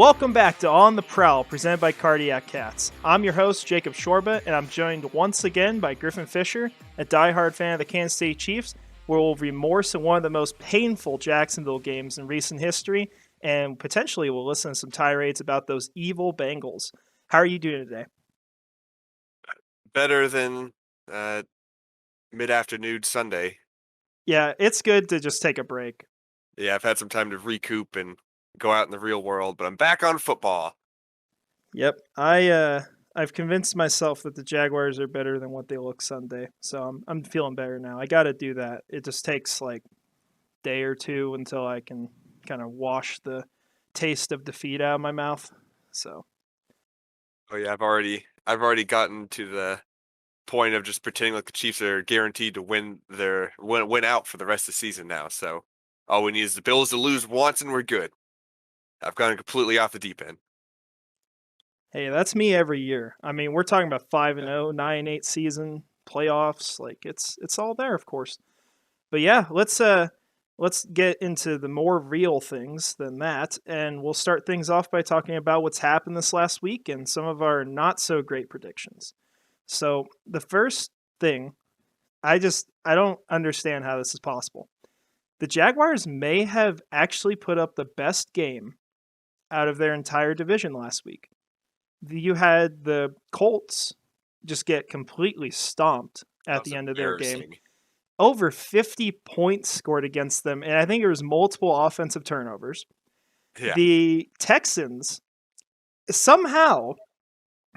Welcome back to On the Prowl, presented by Cardiac Cats. I'm your host, Jacob Shorba, and I'm joined once again by Griffin Fisher, a diehard fan of the Kansas City Chiefs, where we'll remorse in one of the most painful Jacksonville games in recent history, and potentially we'll listen to some tirades about those evil Bengals. How are you doing today? Better than mid-afternoon Sunday. Yeah, it's good to just take a break. Yeah, I've had some time to recoup and go out in the real world, but I'm back on football. Yep, I've convinced myself that the Jaguars are better than what they look Sunday, so I'm feeling better now. I got to do that. It just takes like a day or two until I can kind of wash the taste of defeat out of my mouth. So. Oh yeah, I've already gotten to the point of just pretending like the Chiefs are guaranteed to win out for the rest of the season now. So all we need is the Bills to lose once and we're good. I've gone completely off the deep end. Hey, that's me every year. I mean, we're talking about 5-0, 9-8 season, playoffs. Like it's all there, of course. But yeah, let's get into the more real things than that, and we'll start things off by talking about what's happened this last week and some of our not so great predictions. So the first thing, I don't understand how this is possible. The Jaguars may have actually put up the best game out of their entire division last week. You had the Colts just get completely stomped at the end of their game. Over 50 points scored against them, and I think there was multiple offensive turnovers. Yeah. The Texans, somehow,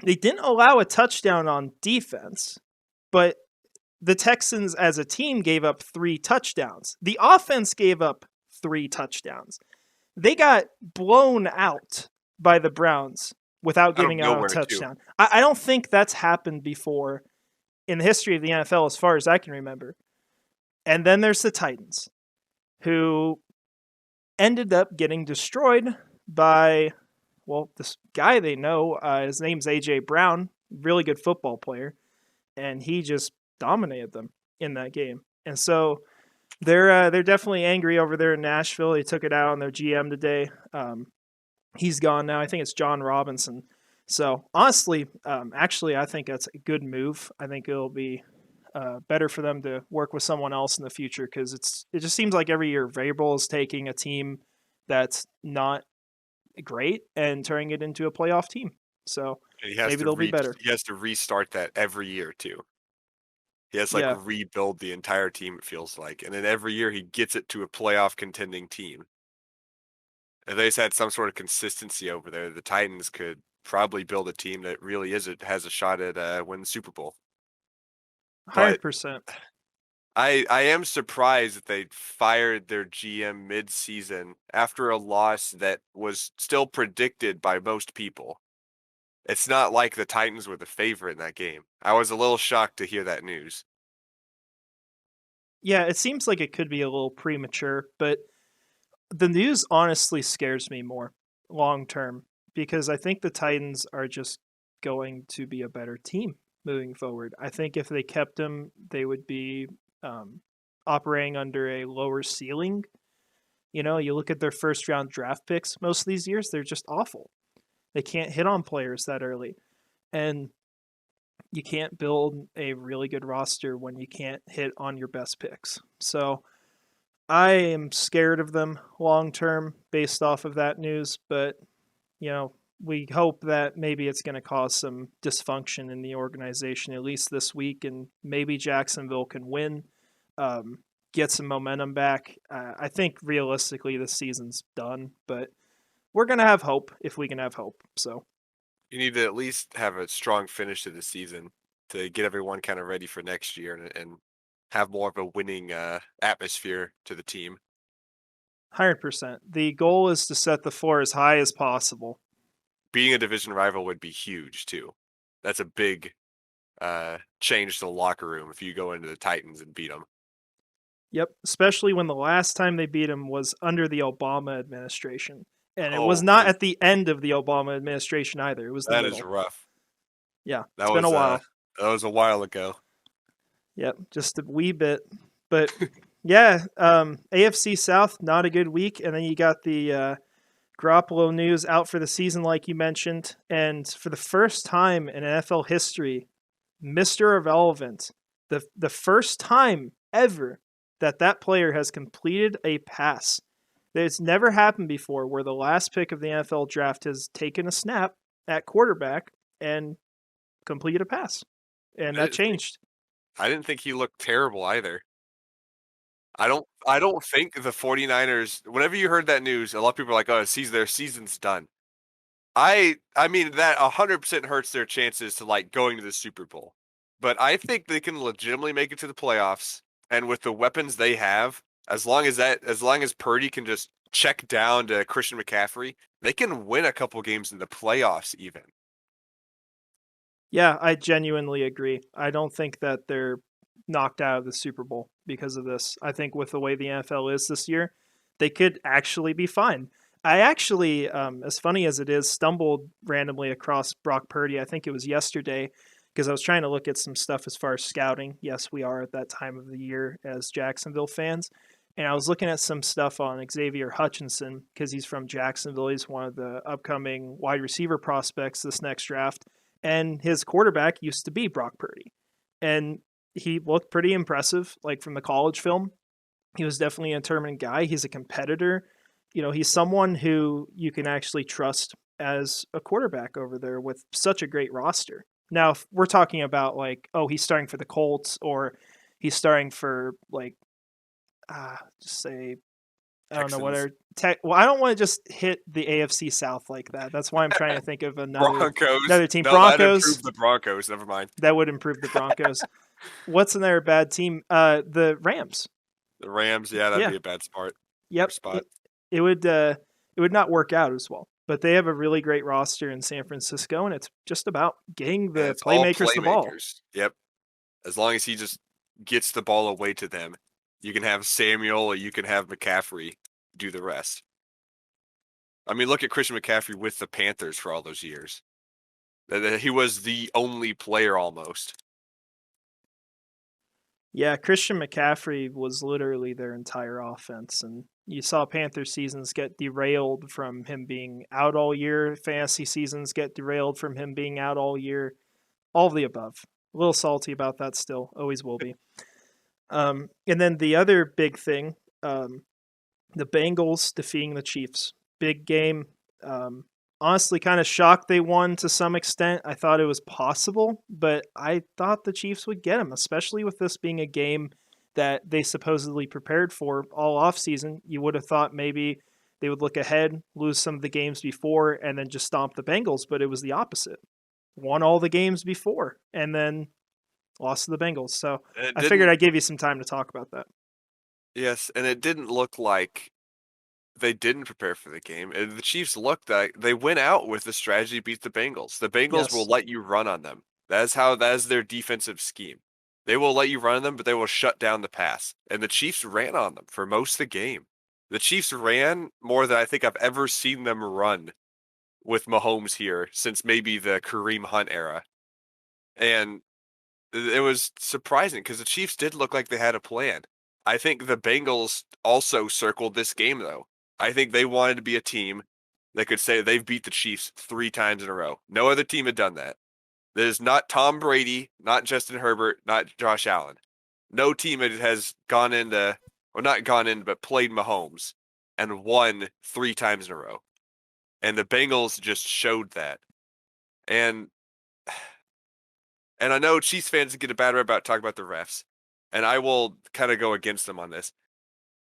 they didn't allow a touchdown on defense, but the Texans as a team gave up 3 touchdowns. The offense gave up 3 touchdowns. They got blown out by the Browns without giving out a touchdown. I don't think that's happened before in the history of the NFL as far as I can remember. And then there's the Titans, who ended up getting destroyed by, well, this guy they know. His name's A.J. Brown, really good football player, and he just dominated them in that game. And so they're definitely angry over there in Nashville. They took it out on their GM today. He's gone now. I think it's John Robinson. So honestly, actually, I think that's a good move. I think it'll be better for them to work with someone else in the future, because it just seems like every year Vrabel is taking a team that's not great and turning it into a playoff team. So maybe they'll be better. He has to restart that every year too. He has to rebuild the entire team, it feels like. And then every year he gets it to a playoff contending team. If they just had some sort of consistency over there, the Titans could probably build a team that really has a shot at winning the Super Bowl. 100%. I am surprised that they fired their GM mid-season after a loss that was still predicted by most people. It's not like the Titans were the favorite in that game. I was a little shocked to hear that news. Yeah, it seems like it could be a little premature, but the news honestly scares me more long term, because I think the Titans are just going to be a better team moving forward. I think if they kept him, they would be operating under a lower ceiling. You know, you look at their first round draft picks, most of these years, they're just awful. They can't hit on players that early. And you can't build a really good roster when you can't hit on your best picks. So I am scared of them long term based off of that news, but you know, we hope that maybe it's going to cause some dysfunction in the organization, at least this week, and maybe Jacksonville can win, get some momentum back. I think realistically this season's done, but we're going to have hope if we can have hope. So you need to at least have a strong finish to the season to get everyone kind of ready for next year and have more of a winning atmosphere to the team. 100%. The goal is to set the floor as high as possible. Beating a division rival would be huge too. That's a big change to the locker room if you go into the Titans and beat them. Yep, especially when the last time they beat them was under the Obama administration. And it was not at the end of the Obama administration either. It was the middle. That is rough. Yeah, it's been a while. That was a while ago. Yep, just a wee bit. But yeah, AFC South, not a good week. And then you got the Garoppolo news out for the season, like you mentioned. And for the first time in NFL history, Mr. Irrelevant, the first time ever that player has completed a pass. It's never happened before where the last pick of the NFL draft has taken a snap at quarterback and completed a pass. And that changed. I didn't think he looked terrible either. I don't think the 49ers, whenever you heard that news, a lot of people are like, oh, their season's done. I mean, that 100% hurts their chances to like going to the Super Bowl. But I think they can legitimately make it to the playoffs. And with the weapons they have, as long as Purdy can just check down to Christian McCaffrey, they can win a couple games in the playoffs even. Yeah, I genuinely agree. I don't think that they're knocked out of the Super Bowl because of this. I think with the way the NFL is this year, they could actually be fine. I actually, as funny as it is, stumbled randomly across Brock Purdy. I think it was yesterday because I was trying to look at some stuff as far as scouting. Yes, we are at that time of the year as Jacksonville fans. And I was looking at some stuff on Xavier Hutchinson because he's from Jacksonville. He's one of the upcoming wide receiver prospects this next draft. And his quarterback used to be Brock Purdy. And he looked pretty impressive, like from the college film. He was definitely a determined guy. He's a competitor. He's someone who you can actually trust as a quarterback over there with such a great roster. Now, if we're talking about like, oh, he's starting for the Colts or he's starting for like, just say, I don't know what Texans. well, I don't want to just hit the AFC South like that. That's why I'm trying to think of another team. No, Broncos. that'd improve the Broncos. Never mind. That would improve the Broncos. What's another bad team? The Rams. The Rams, yeah, that'd be a bad spot. Yep. It would not work out as well. But they have a really great roster in San Francisco, and it's just about getting the playmakers the ball. Yep. As long as he just gets the ball away to them, you can have Samuel or you can have McCaffrey do the rest. I mean, look at Christian McCaffrey with the Panthers for all those years. He was the only player almost. Yeah, Christian McCaffrey was literally their entire offense, and you saw Panther seasons get derailed from him being out all year. Fantasy seasons get derailed from him being out all year. All of the above. A little salty about that still. Always will be. And then the other big thing, the Bengals defeating the Chiefs. Big game. Honestly, kind of shocked they won to some extent. I thought it was possible, but I thought the Chiefs would get them, especially with this being a game that they supposedly prepared for all offseason. You would have thought maybe they would look ahead, lose some of the games before, and then just stomp the Bengals, but it was the opposite. Won all the games before, and then lost to the Bengals. So I figured I'd give you some time to talk about that. Yes, and it didn't look like they didn't prepare for the game. The Chiefs looked like they went out with the strategy to beat the Bengals. The Bengals will let you run on them. That is their defensive scheme. They will let you run on them, but they will shut down the pass. And the Chiefs ran on them for most of the game. The Chiefs ran more than I think I've ever seen them run with Mahomes here since maybe the Kareem Hunt era. And it was surprising because the Chiefs did look like they had a plan. I think the Bengals also circled this game, though. I think they wanted to be a team that could say they've beat the Chiefs 3 times in a row. No other team had done that. There's not Tom Brady, not Justin Herbert, not Josh Allen. No team has gone into, or not gone in, but played Mahomes and won 3 times in a row. And the Bengals just showed that. And I know Chiefs fans get a bad rap about talking about the refs. And I will kind of go against them on this.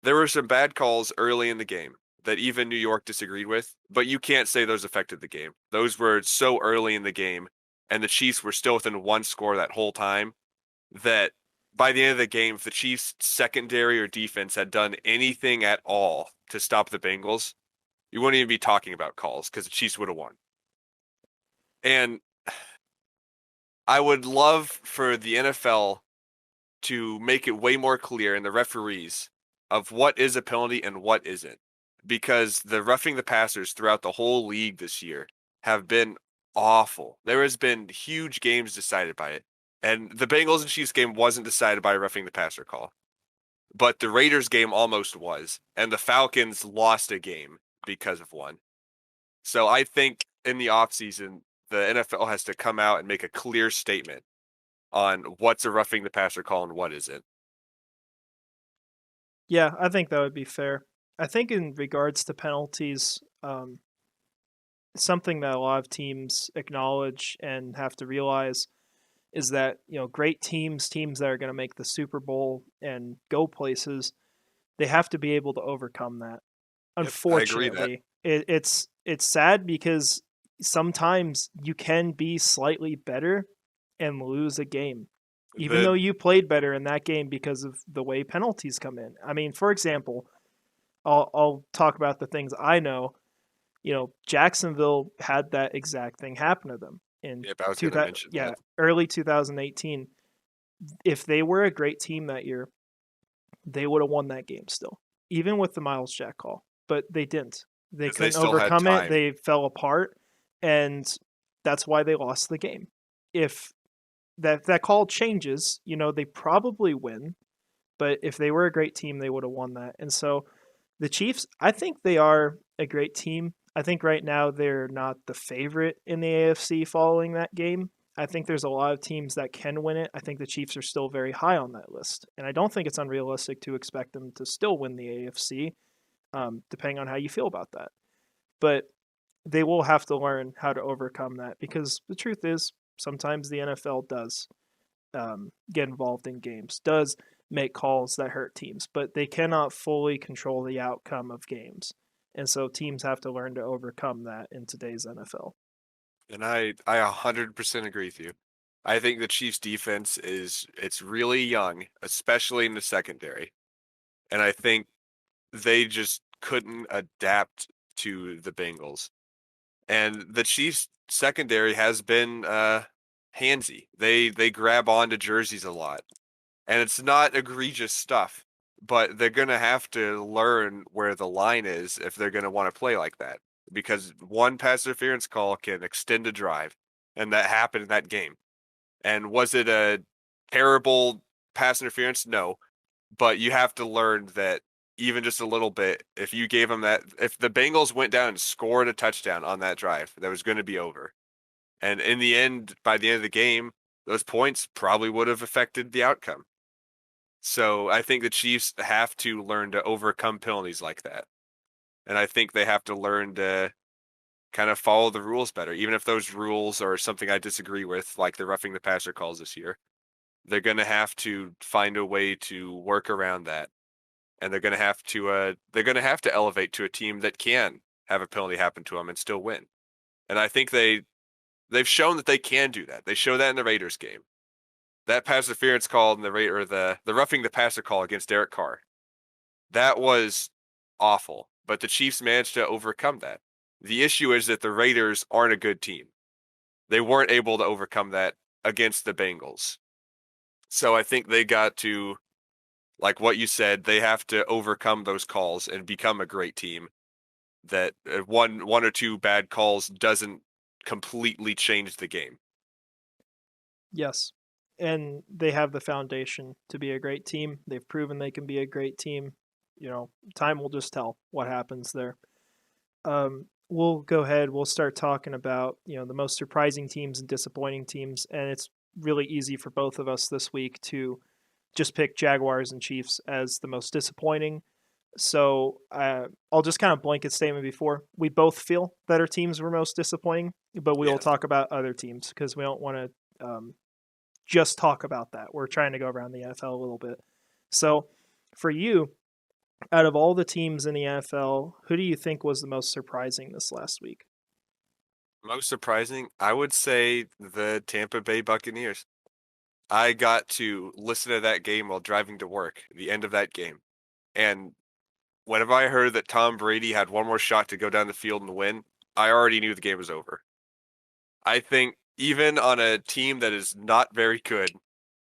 There were some bad calls early in the game that even New York disagreed with, but you can't say those affected the game. Those were so early in the game, and the Chiefs were still within 1 score that whole time, that by the end of the game, if the Chiefs' secondary or defense had done anything at all to stop the Bengals, you wouldn't even be talking about calls because the Chiefs would have won. And I would love for the NFL to make it way more clear, and the referees, of what is a penalty and what isn't. Because the roughing the passers throughout the whole league this year have been awful. There has been huge games decided by it. And the Bengals and Chiefs game wasn't decided by a roughing the passer call. But the Raiders game almost was. And the Falcons lost a game because of one. So I think in the offseason, the NFL has to come out and make a clear statement on what's a roughing the passer call and what isn't. Yeah, I think that would be fair. I think in regards to penalties, something that a lot of teams acknowledge and have to realize is that great teams that are going to make the Super Bowl and go places, they have to be able to overcome that. Yep, I agree that Unfortunately, it's sad because sometimes you can be slightly better and lose a game, even though the you played better in that game because of the way penalties come in. I mean, for example, I'll talk about the things I know. Jacksonville had that exact thing happen to them in yep, I was going to mention that. early 2018. If they were a great team that year, they would have won that game still, even with the Miles Jack call. But they didn't. They Because they couldn't still had overcome it. time. They fell apart, and that's why they lost the game. If that call changes, they probably win. But if they were a great team, they would have won that. And so the Chiefs, I think they are a great team. I think right now they're not the favorite in the AFC following that game. I think there's a lot of teams that can win it. I think the Chiefs are still very high on that list. And I don't think it's unrealistic to expect them to still win the AFC, depending on how you feel about that. But they will have to learn how to overcome that because the truth is, sometimes the NFL does get involved in games, does make calls that hurt teams, but they cannot fully control the outcome of games. And so teams have to learn to overcome that in today's NFL. And I 100% agree with you. I think the Chiefs defense it's really young, especially in the secondary. And I think they just couldn't adapt to the Bengals. And the Chiefs secondary has been handsy. They grab onto jerseys a lot. And it's not egregious stuff, but they're going to have to learn where the line is if they're going to want to play like that. Because one pass interference call can extend a drive, and that happened in that game. And was it a terrible pass interference? No, but you have to learn that even just a little bit, if you gave them that, if the Bengals went down and scored a touchdown on that drive, that was going to be over. And in the end, by the end of the game, those points probably would have affected the outcome. So I think the Chiefs have to learn to overcome penalties like that. And I think they have to learn to kind of follow the rules better, even if those rules are something I disagree with, like the roughing the passer calls this year. They're going to have to find a way to work around that, and they're going to have to elevate to a team that can have a penalty happen to them and still win. And I think they've shown that they can do that. They show that in the Raiders game. That pass interference call in the roughing the passer call against Derek Carr. That was awful, but the Chiefs managed to overcome that. The issue is that the Raiders aren't a good team. They weren't able to overcome that against the Bengals. So I think they got to, like what you said, they have to overcome those calls and become a great team. That one or two bad calls doesn't completely change the game. Yes. And they have the foundation to be a great team. They've proven they can be a great team. Time will just tell what happens there. We'll go ahead. We'll start talking about the most surprising teams and disappointing teams, and it's really easy for both of us this week to just pick Jaguars and Chiefs as the most disappointing. So I'll just kind of blanket statement before we both feel that our teams were most disappointing, but we will Yes. talk about other teams because we don't want to just talk about that. We're trying to go around the NFL a little bit. So for you, out of all the teams in the NFL, who do you think was the most surprising this last week? Most surprising, I would say the Tampa Bay Buccaneers. I got to listen to that game while driving to work, the end of that game. And whenever I heard that Tom Brady had one more shot to go down the field and win, I already knew the game was over. I think even on a team that is not very good,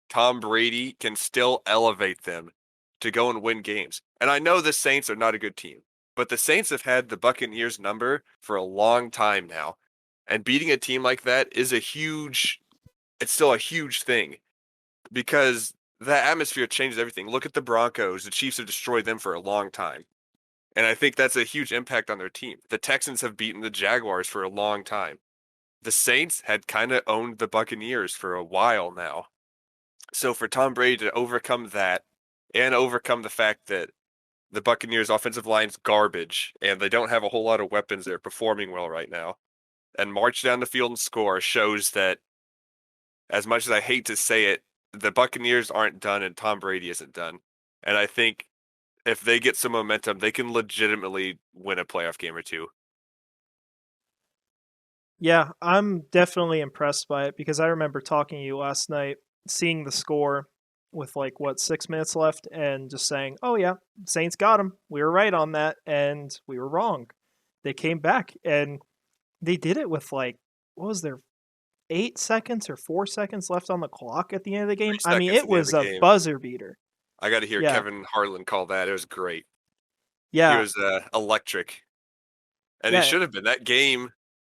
Tom Brady can still elevate them to go and win games. And I know the Saints are not a good team, but the Saints have had the Buccaneers number for a long time now. And beating a team like that is it's still a huge thing because the atmosphere changes everything. Look at the Broncos. The Chiefs have destroyed them for a long time. And I think that's a huge impact on their team. The Texans have beaten the Jaguars for a long time. The Saints had kind of owned the Buccaneers for a while now. So for Tom Brady to overcome that and overcome the fact that the Buccaneers' offensive line's garbage and they don't have a whole lot of weapons that are performing well right now, and march down the field and score shows that, as much as I hate to say it, the Buccaneers aren't done and Tom Brady isn't done. And I think if they get some momentum, they can legitimately win a playoff game or two. Yeah, I'm definitely impressed by it because I remember talking to you last night, seeing the score with like what 6 minutes left, and just saying, "Oh yeah, Saints got them. We were right on that, and we were wrong." They came back and they did it with like what was there 8 seconds or 4 seconds left on the clock at the end of the game. 3 I mean, seconds it at the end of was the a game. buzzer beater. I got to hear Yeah, Kevin Harlan call that. It was great. He yeah, was electric. And it yeah, should have been. That game,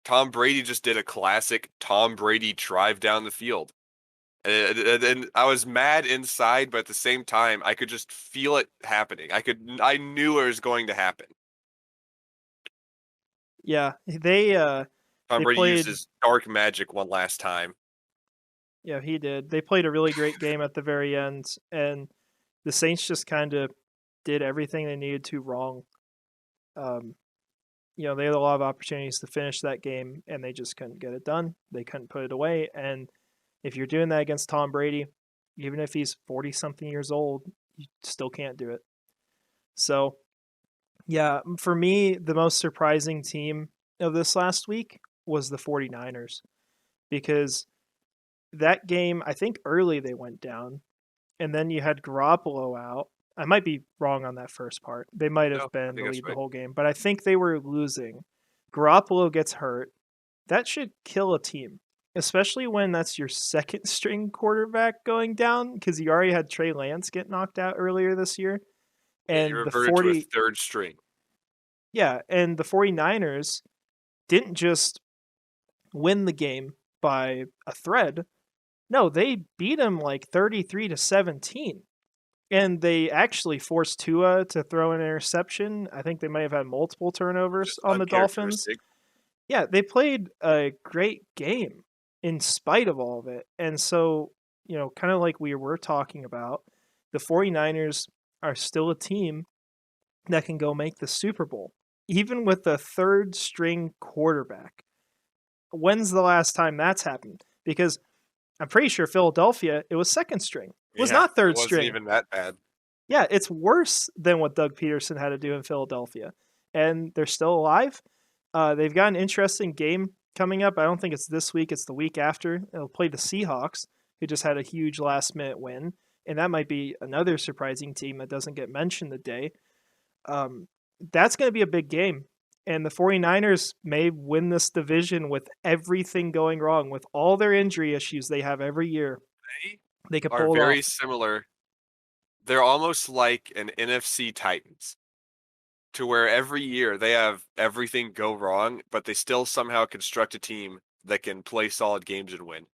Tom Brady just did a classic Tom Brady drive down the field. And I was mad inside, but at the same time, I could just feel it happening. I knew it was going to happen. yeah. Tom They Brady used played. his dark magic one last time. Yeah, he did. They played a really great game at the very end, and the Saints just kind of did everything they needed to wrong. Um, they had a lot of opportunities to finish that game, and they just couldn't get it done. They couldn't put it away. And if you're doing that against Tom Brady, even if he's 40 something years old, you still can't do it. So, yeah, for me, the most surprising team of this last week was the 49ers because that game, I think early they went down, and then you had Garoppolo out. I might be wrong on that first part. They might No, have I been think the that's lead the right. whole game, but I think they were losing. Garoppolo gets hurt. That should kill a team, especially when that's your second string quarterback going down because you already had Trey Lance get knocked out earlier this year. Yeah, he And the reverted to a 40 third string. yeah, and the 49ers didn't just win the game by a thread. No, they beat him like 33-17. And they actually forced Tua to throw an interception. I think they might have had multiple Which turnovers is on the Dolphins. uncharacteristic. Yeah, they played a great game in spite of all of it. And so, kind of like we were talking about, the 49ers are still a team that can go make the Super Bowl, even with a third string quarterback. When's the last time that's happened? Because I'm pretty sure Philadelphia, it was second string, it was Yeah, not it third wasn't string. even that bad. Yeah, it's worse than what Doug Peterson had to do in Philadelphia. And they're still alive. They've got an interesting game coming up. I don't think it's this week, it's the week after. They'll play the Seahawks, who just had a huge last minute win. And that might be another surprising team that doesn't get mentioned today. That's going to be a big game. And the 49ers may win this division with everything going wrong, with all their injury issues they have every year. They They could are pull it very off. similar. They're almost like an NFC Titans, to where every year they have everything go wrong, but they still somehow construct a team that can play solid games and win.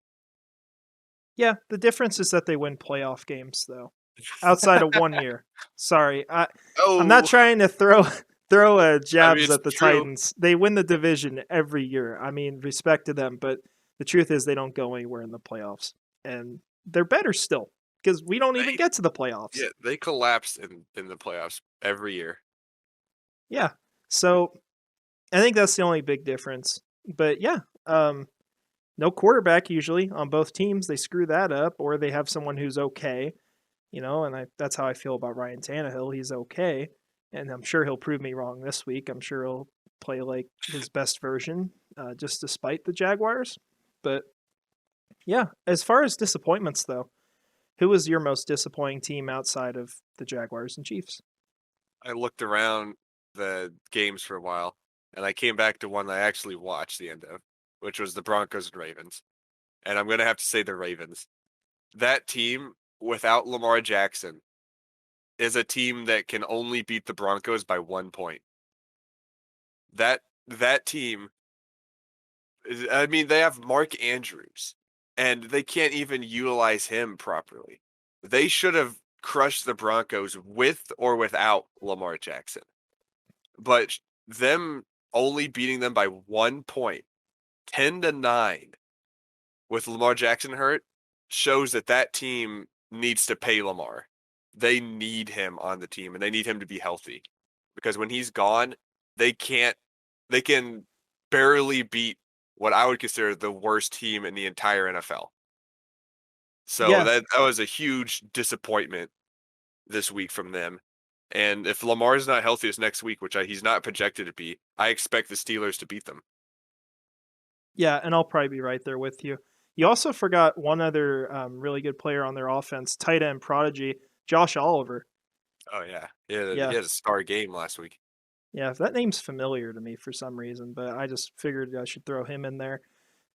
Yeah, the difference is that they win playoff games, though. Outside of 1 year. Sorry, I'm not Oh, trying to throw I mean, jabs it's at the true. Titans. They win the division every year. I mean, respect to them, but the truth is they don't go anywhere in the playoffs, and they're better still because we don't even They get to the playoffs. Yeah, they collapse in the playoffs every year. Yeah, so I think that's the only big difference. But yeah, no quarterback usually on both teams. They screw that up, or they have someone who's okay. And that's how I feel about Ryan Tannehill. He's okay, and I'm sure he'll prove me wrong this week. I'm sure he'll play like his best version, just despite the Jaguars. But yeah, as far as disappointments though, who was your most disappointing team outside of the Jaguars and Chiefs? I looked around the games for a while, and I came back to one I actually watched the end of, which was the Broncos and Ravens. And I'm gonna have to say the Ravens. That team without Lamar Jackson is a team that can only beat the Broncos by 1 point. That team, I mean, they have Mark Andrews, and they can't even utilize him properly. They should have crushed the Broncos with or without Lamar Jackson. but them only beating them by 1 point, 10-9, with Lamar Jackson hurt, shows that team needs to pay Lamar. They need him on the team, and they need him to be healthy. Because when he's gone, they can barely beat what I would consider the worst team in the entire NFL. So that was a huge disappointment this week from them. And if Lamar's not healthy this next week, which he's not projected to be, I expect the Steelers to beat them. Yeah, and I'll probably be right there with you. You also forgot one other really good player on their offense, tight end prodigy, Josh Oliver. Oh, yeah. He had a star game last week. Yeah, that name's familiar to me for some reason, but I just figured I should throw him in there.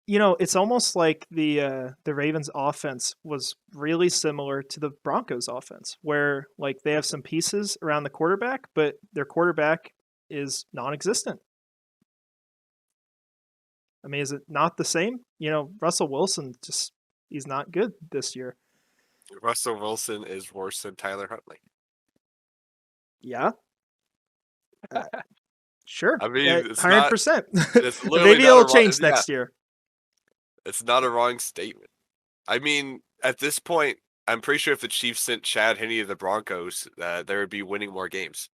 You know, it's almost like the Ravens offense was really similar to the Broncos offense, where like they have some pieces around the quarterback, but their quarterback is non-existent. I mean, is it not the same? You know, Russell Wilson he's not good this year. Russell Wilson is worse than Tyler Huntley. Yeah. Sure. I mean, it's 100%. It's Maybe it'll change next year. It's not a wrong statement. I mean, at this point, I'm pretty sure if the Chiefs sent Chad Henne to the Broncos, they would be winning more games.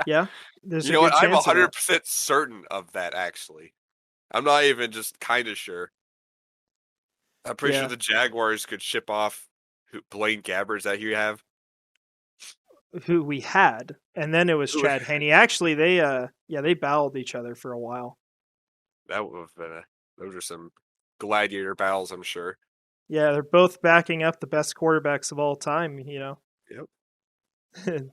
Yeah, there's you know what? I'm 100% certain of that. Actually, I'm not even just kind of sure. I'm pretty sure the Jaguars could ship off Blaine Gabbert. Is that who you have? Who we had, and then it was Chad Henne. Actually, they battled each other for a while. That would have been those are some gladiator battles, I'm sure. Yeah, they're both backing up the best quarterbacks of all time. You know. Yep.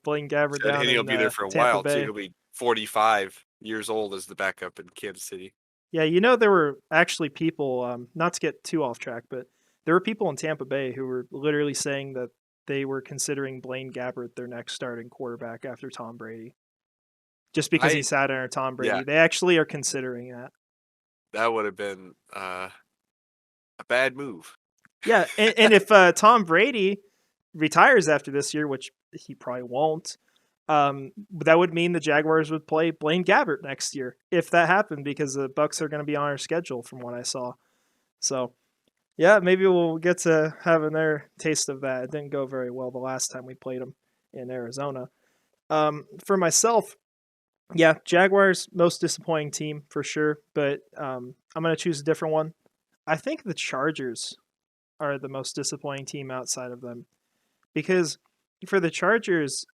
Blaine Gabbert down in he'll be there for a Tampa while Bay. too. He'll be 45 years old as the backup in Kansas City. Yeah, you know there were actually people. Not to get too off track, but there were people in Tampa Bay who were literally saying that they were considering Blaine Gabbert their next starting quarterback after Tom Brady. Just because he sat under Tom Brady. Yeah. They actually are considering that. That would have been a bad move. Yeah, and if Tom Brady retires after this year, which he probably won't, that would mean the Jaguars would play Blaine Gabbert next year if that happened, because the Bucs are going to be on our schedule from what I saw. So yeah, maybe we'll get to having their taste of that. It didn't go very well the last time we played them in Arizona. For myself, yeah, Jaguars, most disappointing team for sure, but I'm going to choose a different one. I think the Chargers are the most disappointing team outside of them, because for the Chargers,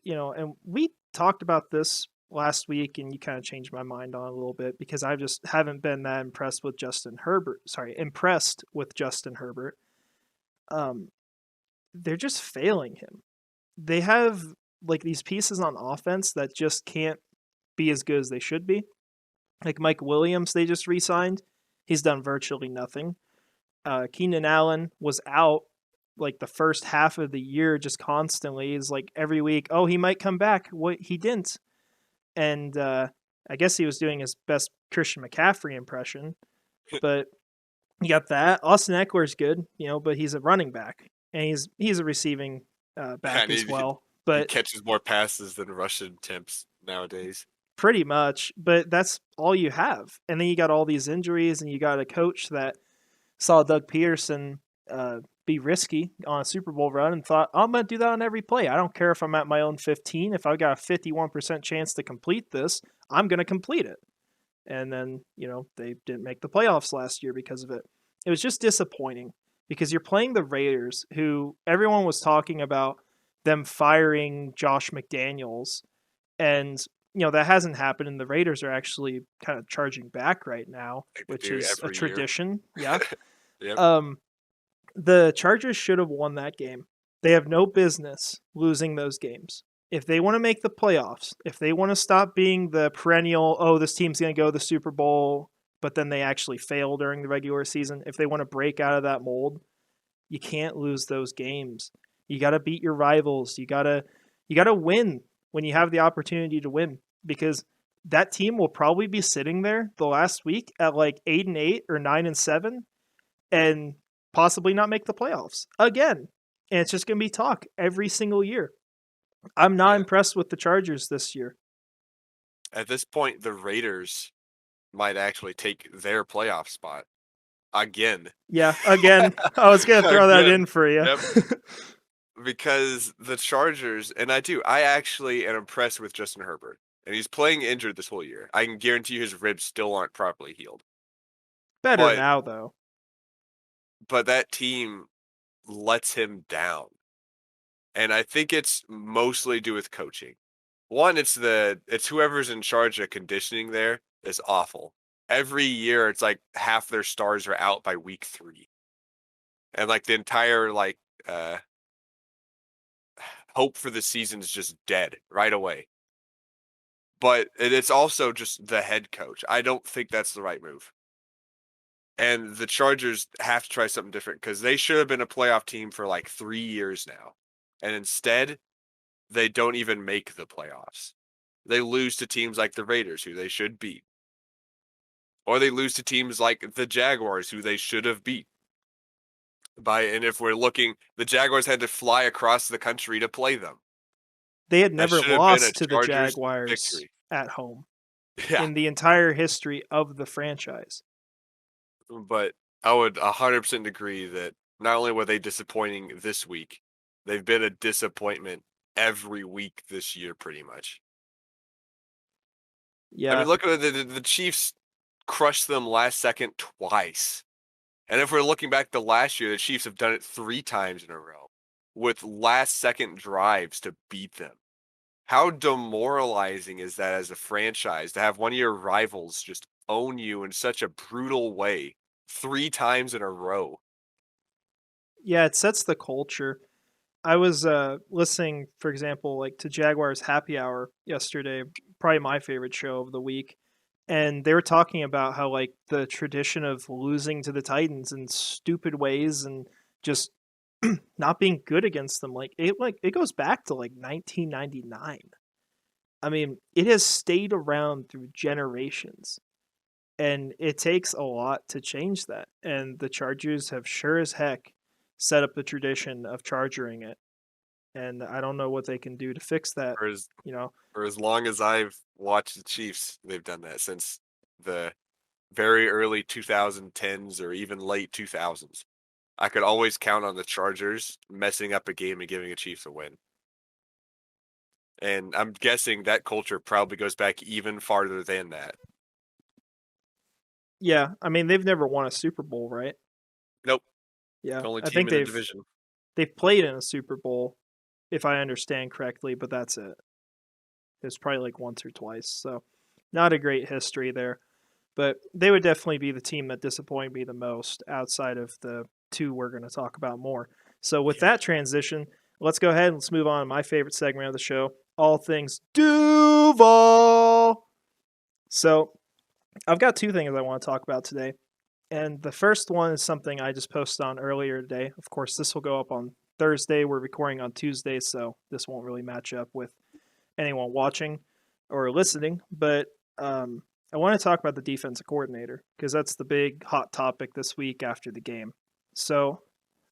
you know, and we talked about this last week, and you kind of changed my mind on it a little bit, because I just haven't been that impressed with Justin Herbert. They're just failing him. They have like these pieces on offense that just can't be as good as they should be. Like Mike Williams, they just re-signed. He's done virtually nothing. Keenan Allen was out like the first half of the year just constantly. Is like every week, oh, he might come back. What he didn't. And I guess he was doing his best Christian McCaffrey impression. But you got that. Austin Eckler's good, you know, but he's a running back. And he's a receiving back as well. But he catches more passes than rushing attempts nowadays. Pretty much, but that's all you have. And then you got all these injuries, and you got a coach that saw Doug Peterson be risky on a Super Bowl run and thought, I'm going to do that on every play. I don't care if I'm at my own 15. If I've got a 51% chance to complete this, I'm going to complete it. And then, you know, they didn't make the playoffs last year because of it. It was just disappointing, because you're playing the Raiders, who everyone was talking about them firing Josh McDaniels, and you know that hasn't happened, and the Raiders are actually kind of charging back right now, which is a tradition. Yeah. Yep. The Chargers should have won that game. They have no business losing those games. If they want to make the playoffs, if they want to stop being the perennial, oh, this team's going to go to the Super Bowl, but then they actually fail during the regular season, if they want to break out of that mold, you can't lose those games. You got to beat your rivals. You got to win when you have the opportunity to win, because that team will probably be sitting there the last week at like 8-8 or 9-7 and possibly not make the playoffs again. And it's just going to be talk every single year. I'm not impressed with the Chargers this year. At this point, the Raiders might actually take their playoff spot again. Yeah, again, I was gonna throw that Again. in for you. Yep. Because the Chargers, and I actually am impressed with Justin Herbert, and he's playing injured this whole year. I can guarantee you his ribs still aren't properly healed. Better But now, though. that team lets him down. And I think it's mostly due with coaching. One, it's whoever's in charge of conditioning there is awful. Every year it's like half their stars are out by week 3. And like the entire hope for the season is just dead right away. But it's also just the head coach. I don't think that's the right move. And the Chargers have to try something different because they should have been a playoff team for like 3 years now. And instead, they don't even make the playoffs. They lose to teams like the Raiders, who they should beat. Or they lose to teams like the Jaguars, who they should have beat. And if we're looking, the Jaguars had to fly across the country to play them. They had That never should have been a lost to the Chargers Jaguars victory. at home Yeah, in the entire history of the franchise. but I would 100% agree that not only were they disappointing this week, they've been a disappointment every week this year, pretty much. I Yeah, mean, look at the Chiefs crushed them last second twice. And if we're looking back to last year, the Chiefs have done it 3 times in a row with last second drives to beat them. How demoralizing is that as a franchise to have one of your rivals just own you in such a brutal way 3 times in a row? yeah, it sets the culture. I was listening, for example, like to Jaguars Happy Hour yesterday, probably my favorite show of the week, and they were talking about how like the tradition of losing to the Titans in stupid ways and just not being good against them, like it goes back to like 1999. I mean, it has stayed around through generations, and it takes a lot to change that. And the Chargers have sure as heck set up the tradition of chargering it, and I don't know what they can do to fix that. For as You know, for as long as I've watched the Chiefs, they've done that since the very early 2010s or even late 2000s. I could always count on the Chargers messing up a game and giving the Chiefs a win. And I'm guessing that culture probably goes back even farther than that. yeah. I mean, they've never won a Super Bowl, right? Nope, Yeah, the only I team think in the division. they've played in a Super Bowl, if I understand correctly, but that's it. It's probably like once or twice, so not a great history there. But they would definitely be the team that disappointed me the most outside of the two we're going to talk about more. So with that transition, let's go ahead and let's move on to my favorite segment of the show, all things Duval. So I've got two things I want to talk about today. And the first one is something I just posted on earlier today. Of course, this will go up on Thursday. We're recording on Tuesday, so this won't really match up with anyone watching or listening. But I want to talk about the defensive coordinator because that's the big hot topic this week after the game. So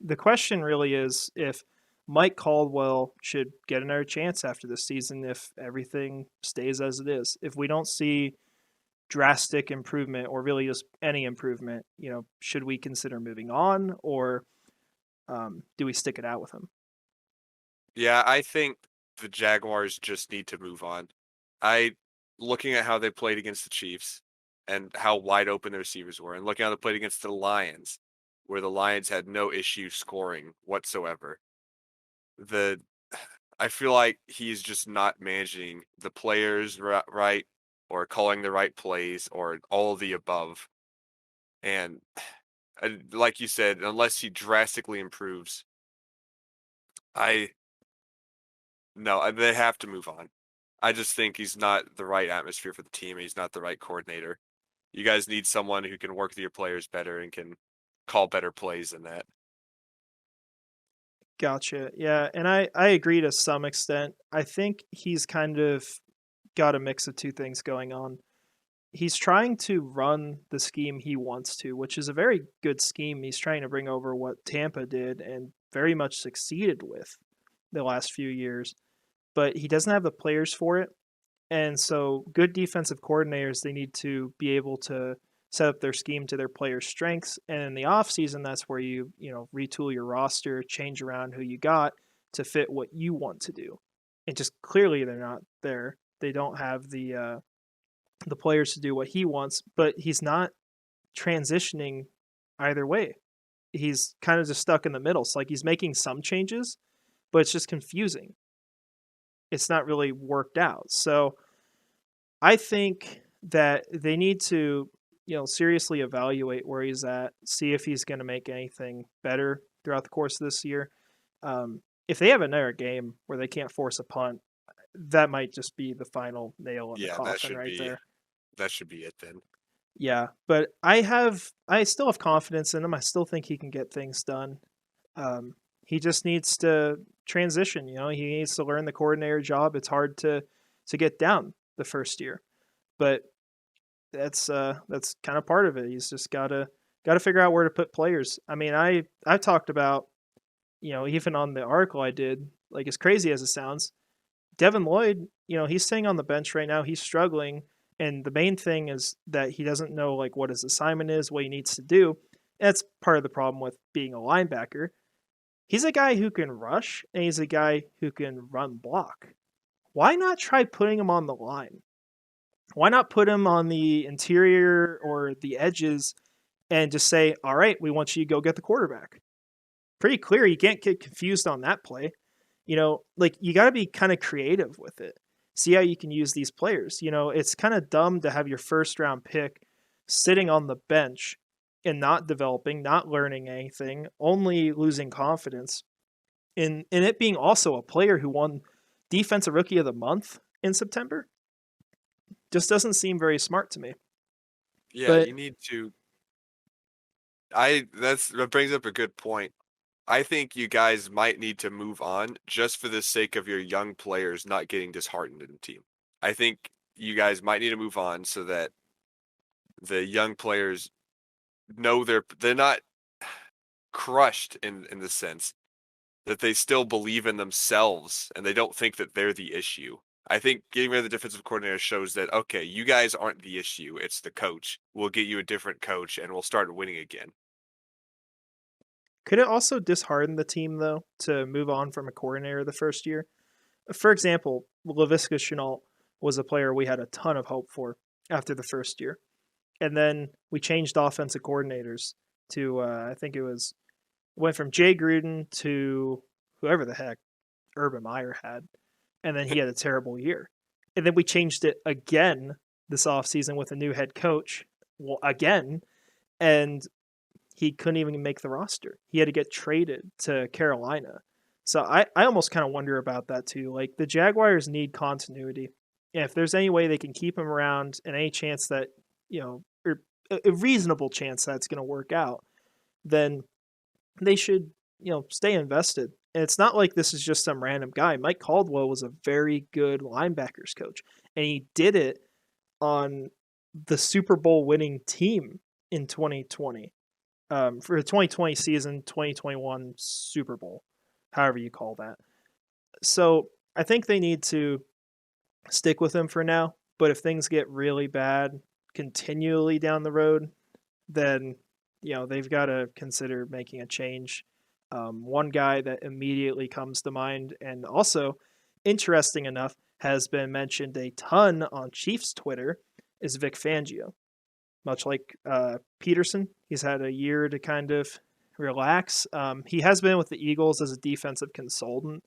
the question really is if Mike Caldwell should get another chance after this season if everything stays as it is. If we don't see drastic improvement or really just any improvement, should we consider moving on or do we stick it out with him? Yeah, I think the Jaguars just need to move on. I looking at how they played against the Chiefs and how wide open the receivers were, and looking how they played against the Lions, where the Lions had no issue scoring whatsoever. The I feel like he's just not managing the players right, or calling the right plays, or all of the above. And like you said, unless he drastically improves, I no, they have to move on. I just think he's not the right atmosphere for the team. He's not the right coordinator. You guys need someone who can work with your players better and can call better plays than that. Gotcha. Yeah, and I agree to some extent. I think he's kind of got a mix of two things going on. He's trying to run the scheme he wants to, which is a very good scheme. He's trying to bring over what Tampa did and very much succeeded with the last few years, but he doesn't have the players for it. And so good defensive coordinators, they need to be able to set up their scheme to their players' strengths. And in the offseason, that's where you retool your roster, change around who you got to fit what you want to do. And just clearly they're not there. They don't have the players to do what he wants, but he's not transitioning either way. He's kind of just stuck in the middle. So like he's making some changes, but it's just confusing. It's not really worked out. So I think that they need to, seriously evaluate where he's at, see if he's going to make anything better throughout the course of this year. If they have another game where they can't force a punt, that might just be the final nail in the coffin right there. That should be it then. Yeah, but I still have confidence in him. I still think he can get things done. He just needs to transition. He needs to learn the coordinator job. It's hard to get down the first year, but that's kind of part of it. He's just gotta figure out where to put players. I mean, I talked about, even on the article I did, like as crazy as it sounds, Devin Lloyd, he's staying on the bench right now. He's struggling. And the main thing is that he doesn't know like what his assignment is, what he needs to do. That's part of the problem with being a linebacker. He's a guy who can rush and he's a guy who can run block. Why not try putting him on the line? Why not put him on the interior or the edges and just say, all right, we want you to go get the quarterback? Pretty clear. You can't get confused on that play. Like you got to be kind of creative with it. See how you can use these players. It's kind of dumb to have your first round pick sitting on the bench and not developing, not learning anything, only losing confidence. In it being also a player who won Defensive Rookie of the Month in September just doesn't seem very smart to me. Yeah, but, you need to. That brings up a good point. I think you guys might need to move on just for the sake of your young players not getting disheartened in the team. I think you guys might need to move on so that the young players know they're not crushed in the sense that they still believe in themselves and they don't think that they're the issue. I think getting rid of the defensive coordinator shows that, okay, you guys aren't the issue. It's the coach. We'll get you a different coach and we'll start winning again. Could it also dishearten the team, though, to move on from a coordinator the first year? For example, Laviska Shenault was a player we had a ton of hope for after the first year. And then we changed offensive coordinators to, I think went from Jay Gruden to whoever the heck Urban Meyer had. And then he had a terrible year. And then we changed it again this offseason with a new head coach, again. And he couldn't even make the roster. He had to get traded to Carolina. So I almost kind of wonder about that too. Like the Jaguars need continuity. And if there's any way they can keep him around and any chance that, or a reasonable chance that's going to work out, then they should, stay invested. And it's not like this is just some random guy. Mike Caldwell was a very good linebackers coach, and he did it on the Super Bowl winning team in 2020. For the 2020 season, 2021 Super Bowl, however you call that. So I think they need to stick with him for now. But if things get really bad continually down the road, then they've got to consider making a change. One guy that immediately comes to mind, and also interesting enough, has been mentioned a ton on Chiefs Twitter, is Vic Fangio. Much like Peterson, he's had a year to kind of relax. He has been with the Eagles as a defensive consultant,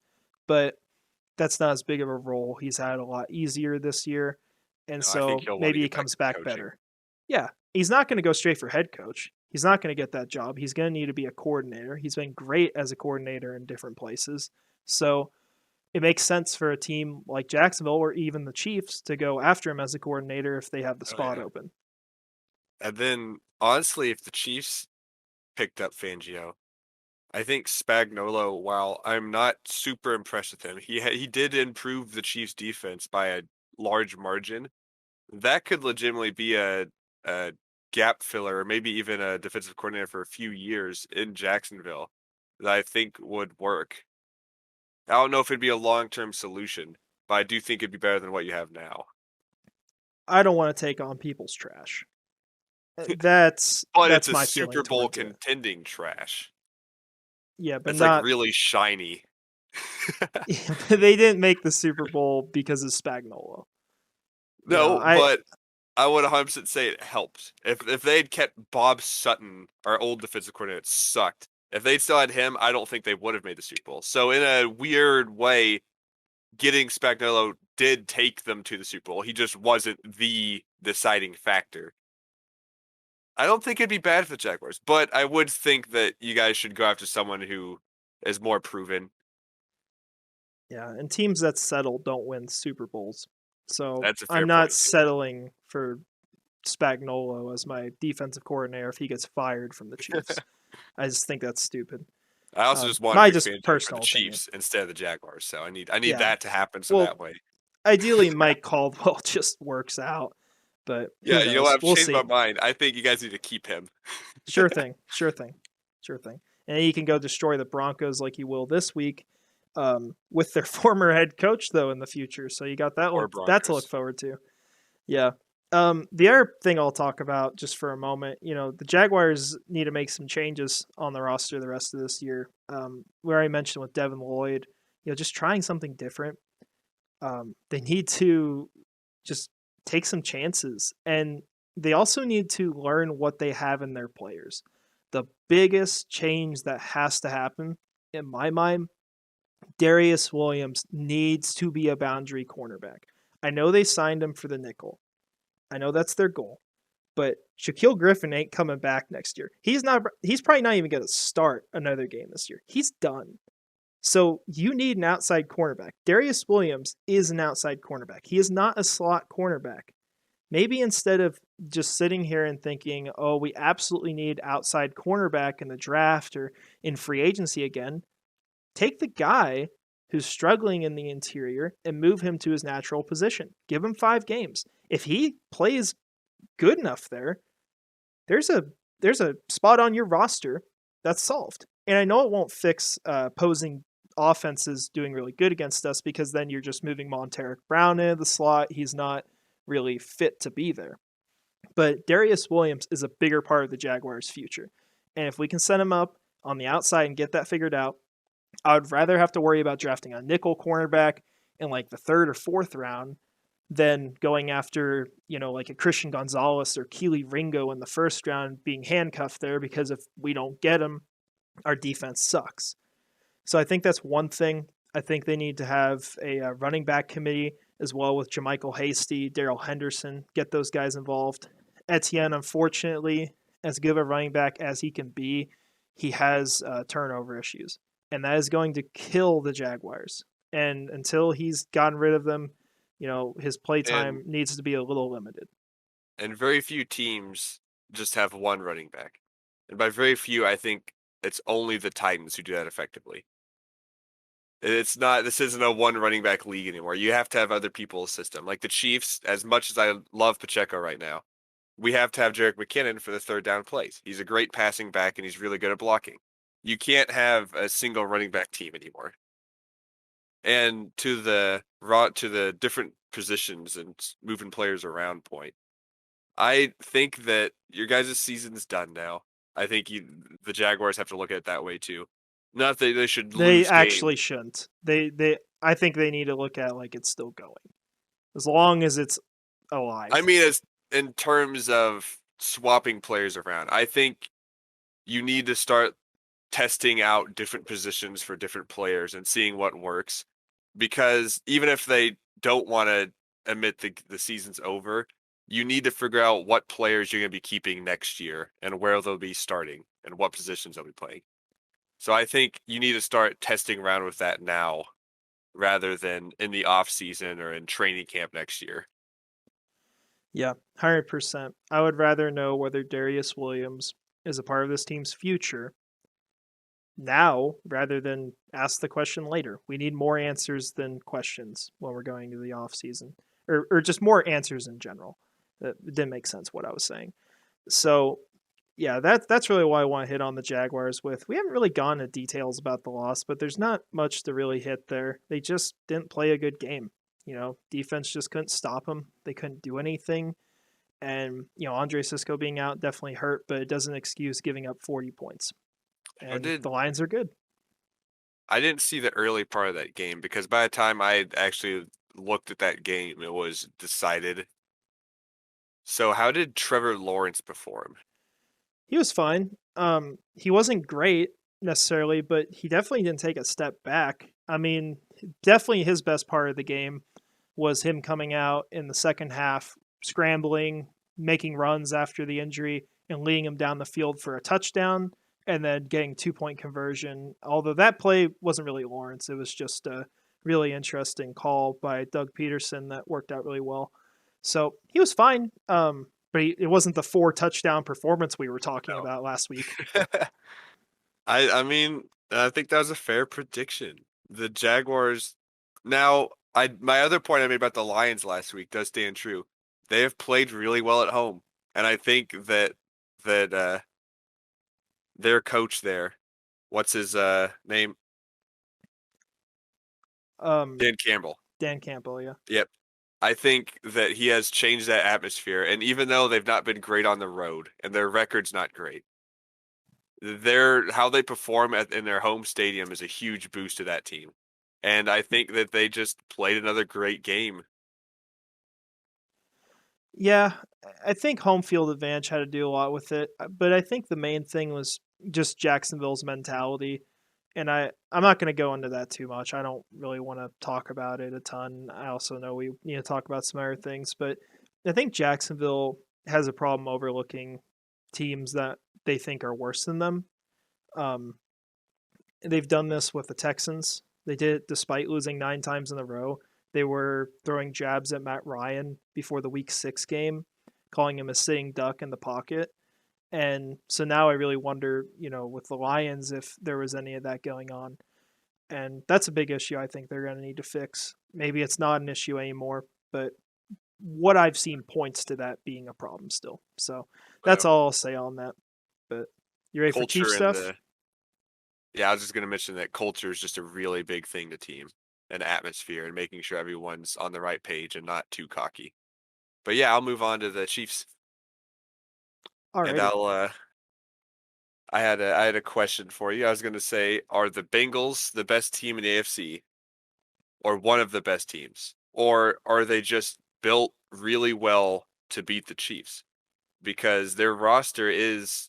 but that's not as big of a role. He's had a lot easier this year, and so maybe he comes back better. Yeah, he's not going to go straight for head coach. He's not going to get that job. He's going to need to be a coordinator. He's been great as a coordinator in different places. So it makes sense for a team like Jacksonville or even the Chiefs to go after him as a coordinator if they have the spot open. And then, honestly, if the Chiefs picked up Fangio, I think Spagnuolo, while I'm not super impressed with him, he did improve the Chiefs' defense by a large margin. That could legitimately be a gap filler, or maybe even a defensive coordinator for a few years in Jacksonville that I think would work. I don't know if it'd be a long-term solution, but I do think it'd be better than what you have now. I don't want to take on people's trash. That's But it's a my feeling Super Bowl towards it. contending trash. Yeah, but It's like not. really shiny. They didn't make the Super Bowl because of Spagnuolo. No, I but I would 100% say it helped. If they'd kept Bob Sutton, our old defensive coordinator, sucked. If they'd still had him, I don't think they would have made the Super Bowl. So in a weird way, getting Spagnuolo did take them to the Super Bowl. He just wasn't the deciding factor. I don't think it'd be bad for the Jaguars, but I would think that you guys should go after someone who is more proven. Yeah, and teams that settle don't win Super Bowls. So That's a I'm fair not point too. settling for Spagnuolo as my defensive coordinator if he gets fired from the Chiefs. I just think that's stupid. I also just want My to be just expansion for the personal opinion. Chiefs instead of the Jaguars. So I need Yeah. that to happen so Well, that way. ideally, Mike Caldwell just works out, but who Yeah, you know what? knows? I've We'll changed see. my mind. I think you guys need to keep him. Sure thing. Sure thing. Sure thing. And he can go destroy the Broncos like he will this week, with their former head coach though in the future. So you got that Or that to look Broncos. forward to. Yeah. The other thing I'll talk about just for a moment, the Jaguars need to make some changes on the roster the rest of this year. Where I mentioned with Devin Lloyd, just trying something different. They need to just take some chances, and they also need to learn what they have in their players. The biggest change that has to happen, in my mind, Darius Williams needs to be a boundary cornerback. I know they signed him for the nickel. I know that's their goal. But Shaquille Griffin ain't coming back next year. He's probably not even going to start another game this year. He's done. So you need an outside cornerback. Darius Williams is an outside cornerback. He is not a slot cornerback. Maybe instead of just sitting here and thinking, oh, we absolutely need outside cornerback in the draft or in free agency again, take the guy who's struggling in the interior and move him to his natural position. Give him 5 games. If he plays good enough there's a spot on your roster that's solved. And I know it won't fix opposing offenses doing really good against us, because then you're just moving Monteric Brown into the slot. He's not really fit to be there. But Darius Williams is a bigger part of the Jaguars' future. And if we can set him up on the outside and get that figured out, I would rather have to worry about drafting a nickel cornerback in like the 3rd or 4th round than going after, like a Christian Gonzalez or Keely Ringo in the 1st round, being handcuffed there, because if we don't get him, our defense sucks. So I think that's one thing. I think they need to have a running back committee as well, with Jermichael Hasty, Darrell Henderson, get those guys involved. Etienne, unfortunately, as good of a running back as he can be, he has turnover issues, and that is going to kill the Jaguars. And until he's gotten rid of them, his play time needs to be a little limited. And very few teams just have one running back. And by very few, I think it's only the Titans who do that effectively. This isn't a one running back league anymore. You have to have other people's system. Like the Chiefs, as much as I love Pacheco right now, we have to have Jerick McKinnon for the 3rd down plays. He's a great passing back and he's really good at blocking. You can't have a single running back team anymore. And to the different positions and moving players around point, I think that your guys' season's done now. I think the Jaguars have to look at it that way too. Not that they should lose. They actually shouldn't. I think they need to look at it like it's still going, as long as it's alive. I mean, as in terms of swapping players around, I think you need to start testing out different positions for different players and seeing what works. Because even if they don't want to admit the season's over, you need to figure out what players you're going to be keeping next year and where they'll be starting and what positions they'll be playing. So I think you need to start testing around with that now rather than in the off season or in training camp next year. Yeah, 100%. I would rather know whether Darius Williams is a part of this team's future now rather than ask the question later. We need more answers than questions when we're going to the off season, or just more answers in general. It didn't make sense what I was saying. So yeah, that's really why I want to hit on the Jaguars with. We haven't really gone into details about the loss, but there's not much to really hit there. They just didn't play a good game. Defense just couldn't stop them. They couldn't do anything. And, Andre Cisco being out definitely hurt, but it doesn't excuse giving up 40 points. How And did the Lions are good. I didn't see the early part of that game because by the time I actually looked at that game, it was decided. So how did Trevor Lawrence perform? He was fine. He wasn't great necessarily, but he definitely didn't take a step back. I mean, definitely his best part of the game was him coming out in the second half, scrambling, making runs after the injury, and leading him down the field for a touchdown, and then getting 2-point conversion. Although that play wasn't really Lawrence, it was just a really interesting call by Doug Peterson that worked out really well. So he was fine, but it wasn't the 4 touchdown performance we were talking No. about last week. I mean, I think that was a fair prediction. The Jaguars. Now, my other point I made about the Lions last week does stand true. They have played really well at home, and I think that their coach there, what's his name? Um, Dan Campbell. Dan Campbell, yeah. Yep. I think that he has changed that atmosphere, and even though they've not been great on the road and their record's not great, how they perform in their home stadium is a huge boost to that team. And I think that they just played another great game. Yeah, I think home field advantage had to do a lot with it, but I think the main thing was just Jacksonville's mentality. And I'm not going to go into that too much. I don't really want to talk about it a ton. I also know we need to talk about some other things, but I think Jacksonville has a problem overlooking teams that they think are worse than them. Um, they've done this with the Texans. They did it despite losing 9 times in a row. They were throwing jabs at Matt Ryan before the Week 6 game, calling him a sitting duck in the pocket. And so now I really wonder, with the Lions, if there was any of that going on. And that's a big issue I think they're going to need to fix. Maybe it's not an issue anymore, but what I've seen points to that being a problem still. So that's all I'll say on that. But you ready for Chief Culture and stuff? yeah, I was just going to mention that culture is just a really big thing to team and atmosphere and making sure everyone's on the right page and not too cocky. But yeah, I'll move on to the Chiefs. And Alrighty. I had a question for you. I was going to say, are the Bengals the best team in the AFC or one of the best teams? Or are they just built really well to beat the Chiefs? Because their roster is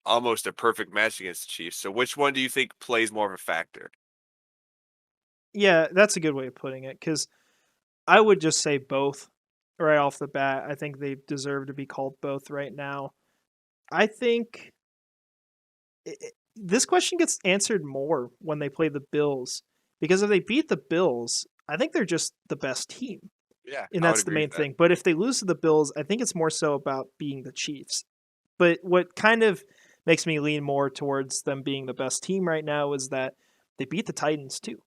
almost a perfect match against the Chiefs. So which one do you think plays more of a factor? Yeah, that's a good way of putting it because I would just say both right off the bat. I think they deserve to be called both right now. I think this question gets answered more when they play the Bills because if they beat the Bills, I think they're just the best team. Yeah, And I would that's the agree main with that. thing. But if they lose to the Bills, I think it's more so about being the Chiefs. But what kind of makes me lean more towards them being the best team right now is that they beat the Titans too.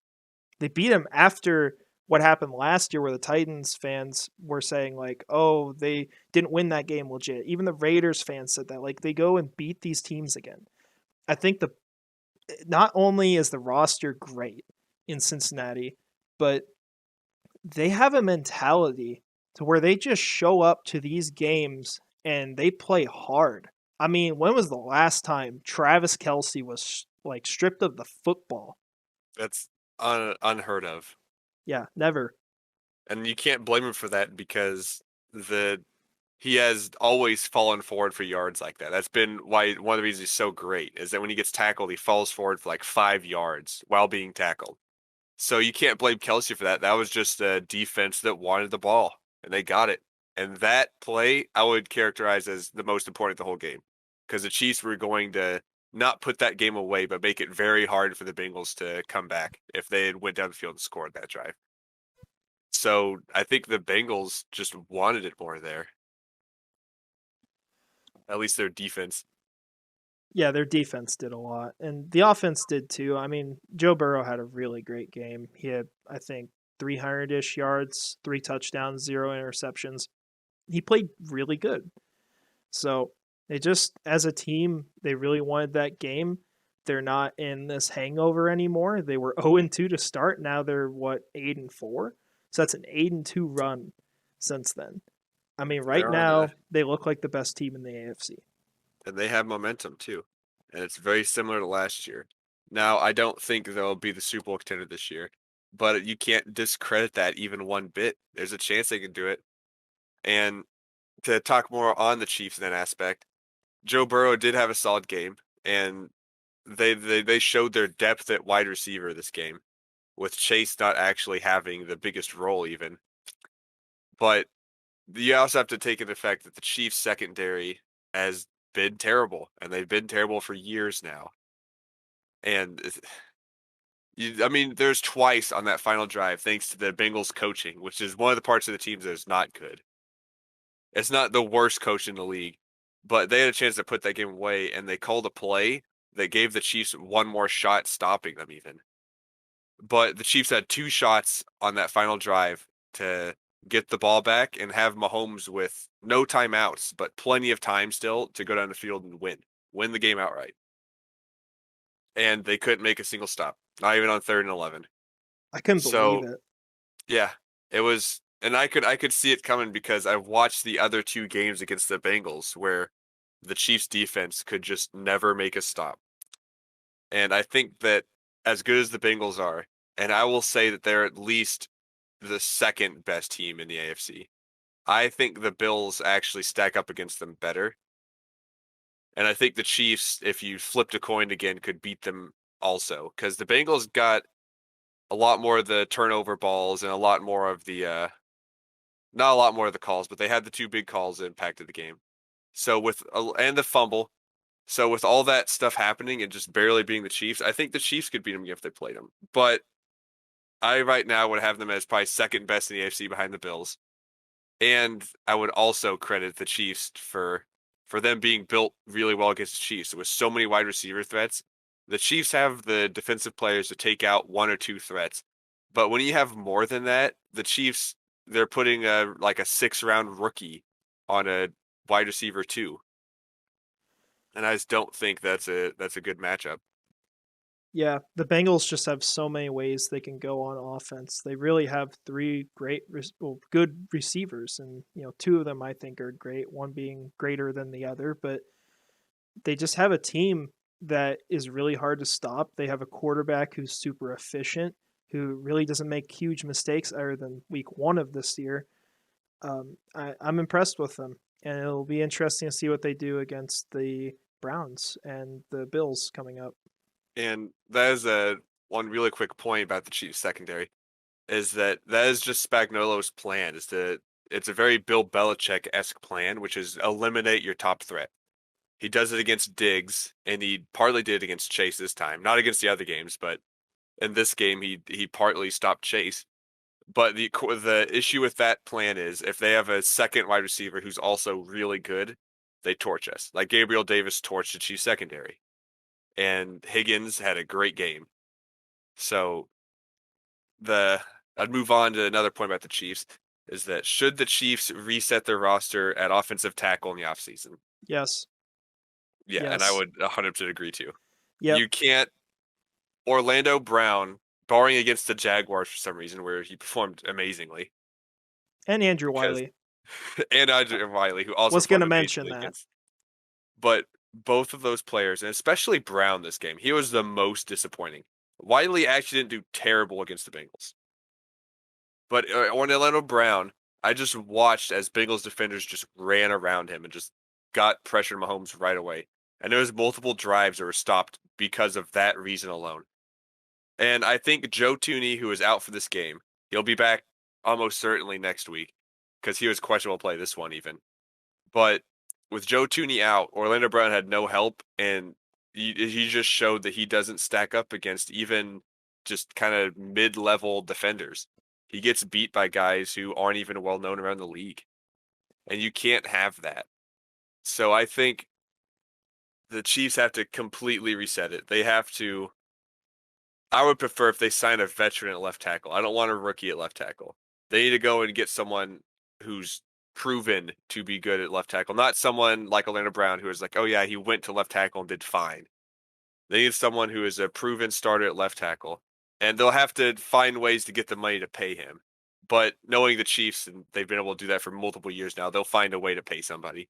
They beat them after what happened last year where the Titans fans were saying like, "Oh, they didn't win that game legit." Even the Raiders fans said that like they go and beat these teams again. I think the not only is the roster great in Cincinnati, but they have a mentality to where they just show up to these games and they play hard. I mean, when was the last time Travis Kelsey was like stripped of the football? That's unheard of. Yeah, never. And you can't blame him for that because the he has always fallen forward for yards like that. That's been why one of the reasons he's so great is that when he gets tackled, he falls forward for like 5 yards while being tackled. So you can't blame Kelsey for that. That was just a defense that wanted the ball and they got it. And that play I would characterize as the most important of the whole game because the Chiefs were going to not put that game away, but make it very hard for the Bengals to come back if they had went down the field and scored that drive. So I think the Bengals just wanted it more there. At least their defense. Yeah, their defense did a lot, and the offense did too. I mean, Joe Burrow had a really great game. He had, I think, 300-ish yards, 3 touchdowns, 0 interceptions. He played really good. So they just, as a team, they really wanted that game. They're not in this hangover anymore. They were 0-2 to start. Now they're what 8-4. So that's an 8-2 run since then. I mean, right They're on now they look like the best team in the AFC. and they have momentum too, and it's very similar to last year. Now, I don't think they'll be the Super Bowl contender this year, but you can't discredit that even one bit. There's a chance they can do it. And to talk more on the Chiefs in that aspect, Joe Burrow did have a solid game, and they showed their depth at wide receiver this game, with Chase not actually having the biggest role even. But you also have to take into effect that the Chiefs secondary has been terrible, and they've been terrible for years now. And I mean, there's twice on that final drive, thanks to the Bengals coaching, which is one of the parts of the teams that is not good. It's not the worst coach in the league, but they had a chance to put that game away, and they called a play that gave the Chiefs one more shot, stopping them even. But the Chiefs had two shots on that final drive to get the ball back and have Mahomes with no timeouts, but plenty of time still to go down the field and win the game outright. And they couldn't make a single stop, not even on 3rd and 11. I couldn't believe So it. yeah, it was, and I could see it coming because I've watched the other two games against the Bengals where the Chiefs defense could just never make a stop. And I think that as good as the Bengals are, and I will say that they're at least the second best team in the AFC, I think the Bills actually stack up against them better. And I think the Chiefs, if you flipped a coin again, could beat them also. Because the Bengals got a lot more of the turnover balls and a lot more of the not a lot more of the calls, but they had the two big calls that impacted the game. So and the fumble. So with all that stuff happening and just barely being the Chiefs, I think the Chiefs could beat them if they played them. But I right now would have them as probably second best in the AFC behind the Bills. And I would also credit the Chiefs for them being built really well against the Chiefs. With so many wide receiver threats, the Chiefs have the defensive players to take out one or two threats. But when you have more than that, the Chiefs, they're putting a 6th-round rookie on a wide receiver too. And I just don't think that's a good matchup. Yeah, the Bengals just have so many ways they can go on offense. They really have three good receivers, and two of them I think are great. One being greater than the other, but they just have a team that is really hard to stop. They have a quarterback who's super efficient, who really doesn't make huge mistakes other than week 1 of this year. I'm impressed with them, and it'll be interesting to see what they do against the Browns and the Bills coming up. And that is one really quick point about the Chiefs secondary is that is just Spagnuolo's plan. It's a very Bill Belichick-esque plan, which is eliminate your top threat. He does it against Diggs, and he partly did it against Chase this time. Not against the other games, but in this game he partly stopped Chase. But the issue with that plan is if they have a second wide receiver who's also really good, they torch us. Like Gabriel Davis torched the Chiefs secondary. And Higgins had a great game. So I'd move on to another point about the Chiefs is that should the Chiefs reset their roster at offensive tackle in the offseason? Yes. Yeah, yes. And I would 100% agree too. Yep. You can't Orlando Brown, barring against the Jaguars for some reason where he performed amazingly. And Andrew Wiley. And Andrew Wiley, who also was going to mention that. Against. But both of those players, and especially Brown this game, he was the most disappointing. Wiley actually didn't do terrible against the Bengals. But on Orlando Brown, I just watched as Bengals defenders just ran around him and just got pressured Mahomes right away. And there was multiple drives that were stopped because of that reason alone. And I think Joe Thuney, who is out for this game, he'll be back almost certainly next week because he was questionable play this one even. But with Joe Thuney out, Orlando Brown had no help, and he just showed that he doesn't stack up against even just kind of mid-level defenders. He gets beat by guys who aren't even well known around the league, and you can't have that. So I think the Chiefs have to completely reset it. They have to. I would prefer if they sign a veteran at left tackle. I don't want a rookie at left tackle. They need to go and get someone who's proven to be good at left tackle, not someone like Orlando Brown who is like, oh yeah, he went to left tackle and did fine. They need someone who is a proven starter at left tackle, and they'll have to find ways to get the money to pay him. But knowing the Chiefs, and they've been able to do that for multiple years now, they'll find a way to pay somebody.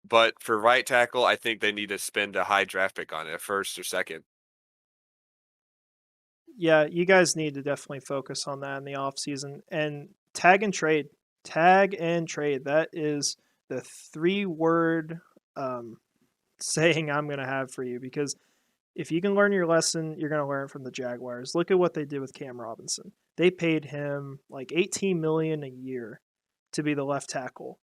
But for right tackle, I think they need to spend a high draft pick on it, a first or second. Yeah, you guys need to definitely focus on that in the offseason. And tag and trade. Tag and trade. That is the 3-word saying I'm going to have for you, because if you can learn your lesson, you're going to learn from the Jaguars. Look at what they did with Cam Robinson. They paid him like $18 million a year to be the left tackle,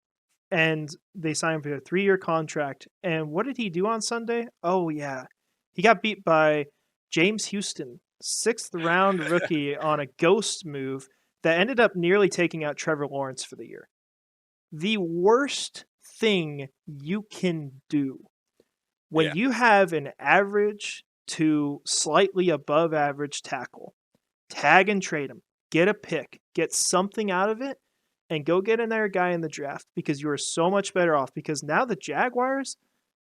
and they signed him for a 3-year contract. And what did he do on Sunday? Oh yeah, he got beat by James Houston, 6th-round rookie, on a ghost move that ended up nearly taking out Trevor Lawrence for the year. The worst thing you can do when you have an average to slightly above average tackle, tag and trade him, get a pick, get something out of it, and go get another guy in the draft, because you are so much better off. Because now the Jaguars,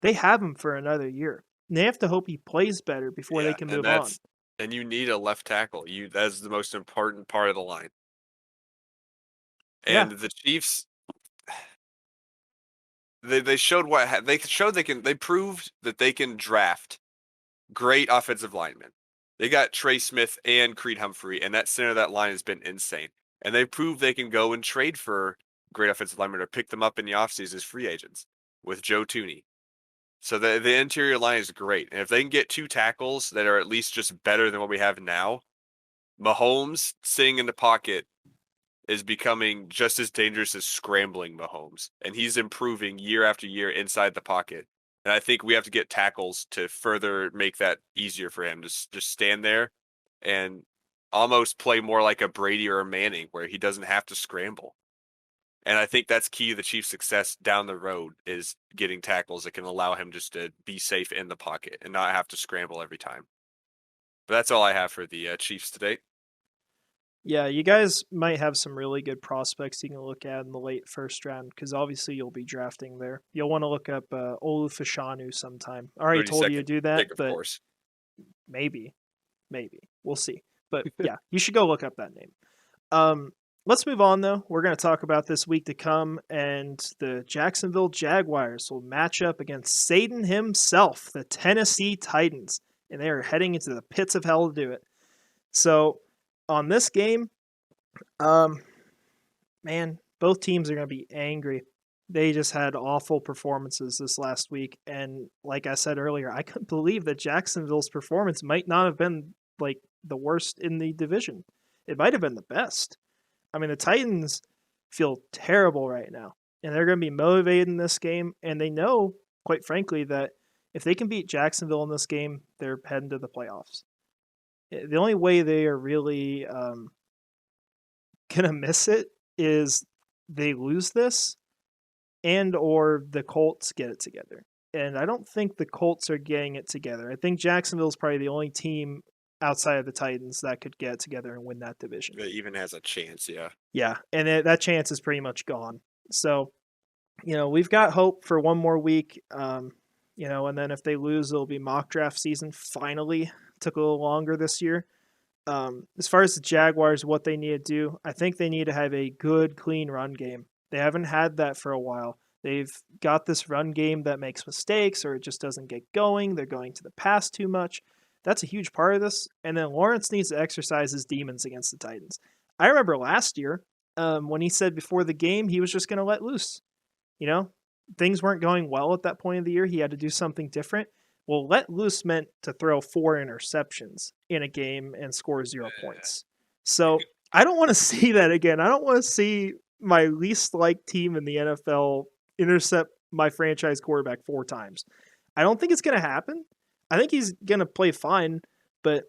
they have him for another year. And they have to hope he plays better before they can move on. And you need a left tackle. That's the most important part of the line. And the Chiefs, they showed they proved that they can draft great offensive linemen. They got Trey Smith and Creed Humphrey, and that center of that line has been insane. And they proved they can go and trade for great offensive linemen or pick them up in the offseason as free agents with Joe Thuney. So the interior line is great. And if they can get 2 tackles that are at least just better than what we have now, Mahomes sitting in the pocket is becoming just as dangerous as scrambling Mahomes. And he's improving year after year inside the pocket. And I think we have to get tackles to further make that easier for him to just stand there and almost play more like a Brady or a Manning, where he doesn't have to scramble. And I think that's key to the Chiefs' success down the road, is getting tackles that can allow him just to be safe in the pocket and not have to scramble every time. But that's all I have for the Chiefs today. Yeah, you guys might have some really good prospects you can look at in the late first round, because obviously you'll be drafting there. You'll want to look up Olu Fashanu sometime. I already told you to do that, but maybe. We'll see. But yeah, you should go look up that name. Let's move on, though. We're going to talk about this week to come, and the Jacksonville Jaguars will match up against Satan himself, the Tennessee Titans, and they are heading into the pits of hell to do it. So on this game, man, both teams are going to be angry. They just had awful performances this last week, and like I said earlier, I couldn't believe that Jacksonville's performance might not have been like the worst in the division. It might have been the best. I mean, the Titans feel terrible right now, and they're going to be motivated in this game, and they know, quite frankly, that if they can beat Jacksonville in this game, they're heading to the playoffs. The only way they are really going to miss it is they lose this, and or the Colts get it together. And I don't think the Colts are getting it together. I think Jacksonville's probably the only team outside of the Titans that could get together and win that division. That even has a chance, yeah. Yeah, and that chance is pretty much gone. So, we've got hope for one more week, and then if they lose, it'll be mock draft season. Finally, took a little longer this year. As far as the Jaguars, what they need to do, I think they need to have a good, clean run game. They haven't had that for a while. They've got this run game that makes mistakes or it just doesn't get going. They're going to the pass too much. That's a huge part of this. And then Lawrence needs to exercise his demons against the Titans. I remember last year when he said before the game he was just going to let loose. Things weren't going well at that point of the year. He had to do something different. Well, let loose meant to throw 4 interceptions in a game and score 0 points. So I don't want to see that again. I don't want to see my least liked team in the NFL intercept my franchise quarterback 4 times. I don't think it's going to happen. I think he's going to play fine, but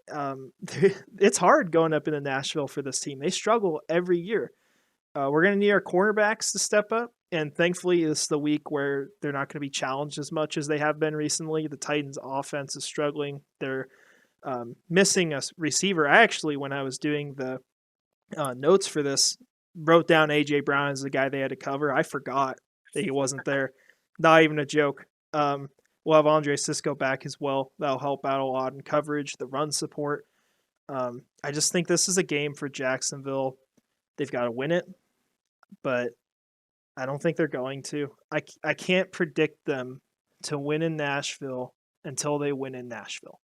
it's hard going up into Nashville for this team. They struggle every year. We're going to need our cornerbacks to step up, and thankfully this is the week where they're not going to be challenged as much as they have been recently. The Titans' offense is struggling. They're missing a receiver. I actually, when I was doing the notes for this, wrote down A.J. Brown as the guy they had to cover. I forgot that he wasn't there. Not even a joke. We'll have Andre Sisco back as well. That'll help out a lot in coverage, the run support. I just think this is a game for Jacksonville They've got to win it, but I don't think they're going to. I can't predict them to win in Nashville until they win in Nashville.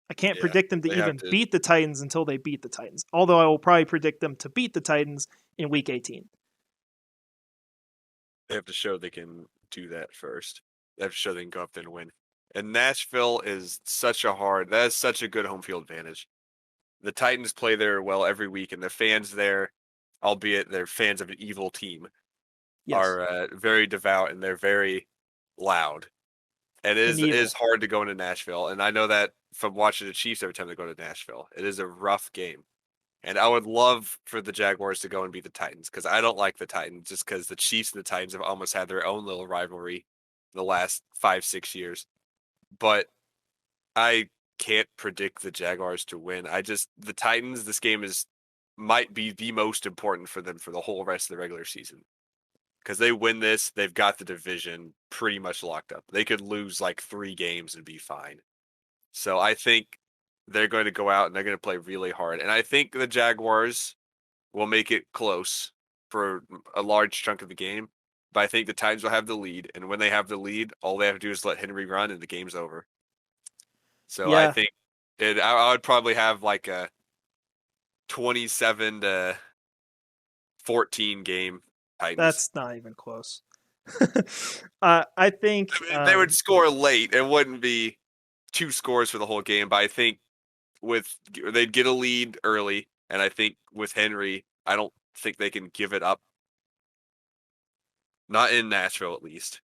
I can't Yeah, predict them to they have even to. beat the Titans until they beat the Titans. Although I will probably predict them to beat the Titans in week 18. They have to show they can do that first. They have to show they can go up there and win. And Nashville is that is such a good home field advantage. The Titans play there well every week, and the fans there, albeit they're fans of an evil team, Yes. are very devout and they're very loud. And And it evil. is hard to go into Nashville. And I know that from watching the Chiefs every time they go to Nashville. It is a rough game. And I would love for the Jaguars to go and beat the Titans because I don't like the Titans just because the Chiefs and the Titans have almost had their own little rivalry the last 5-6 years. But I can't predict the Jaguars to win. The Titans, this game might be the most important for them for the whole rest of the regular season. Because they win this, they've got the division pretty much locked up. They could lose like 3 games and be fine. So I think they're going to go out and they're going to play really hard. And I think the Jaguars will make it close for a large chunk of the game. But I think the Titans will have the lead. And when they have the lead, all they have to do is let Henry run and the game's over. So I Yeah, think I would probably have like a 27-14 game Titans. that's not even close. I think I mean, they would score late. It wouldn't be 2 scores for the whole game, but I think they'd get a lead early, and I think with Henry, I don't think they can give it up. Not in Nashville, at least.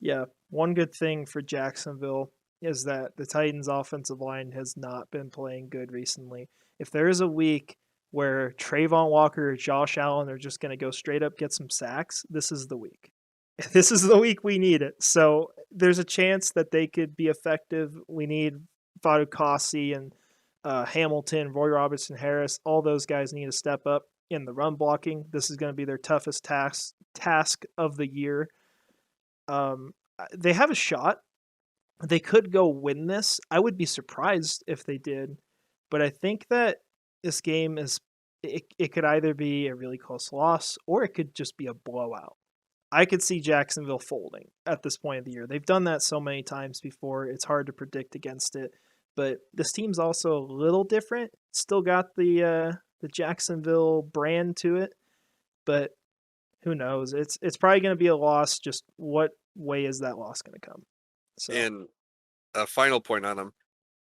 yeah, one good thing for Jacksonville is that the Titans' offensive line has not been playing good recently. If there is a week where Trayvon Walker or Josh Allen are just going to go straight up get some sacks, this is the week. This is the week we need it. So there's a chance that they could be effective. We need Fatukasi and Hamilton, Roy Robertson Harris. All those guys need to step up in the run blocking. This is going to be their toughest task of the year. They have a shot. They could go win this. I would be surprised if they did, but I think that this game it could either be a really close loss or it could just be a blowout. I could see Jacksonville folding at this point of the year. They've done that so many times before. It's hard to predict against it, but this team's also a little different. Still got the Jacksonville brand to it, but who knows? It's probably going to be a loss. Just what way is that loss going to come? So And a final point on him.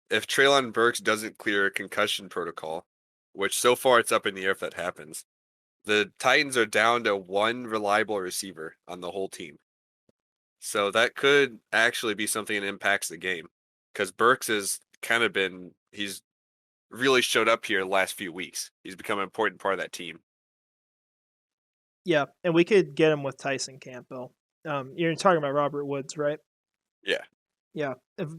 If Treylon Burks doesn't clear a concussion protocol, which so far it's up in the air if that happens, the Titans are down to 1 reliable receiver on the whole team. So that could actually be something that impacts the game. Because Burks he's really showed up here the last few weeks. He's become an important part of that team. yeah, and we could get him with Tyson Campbell. You're talking about Robert Woods, right? Yeah. Yeah,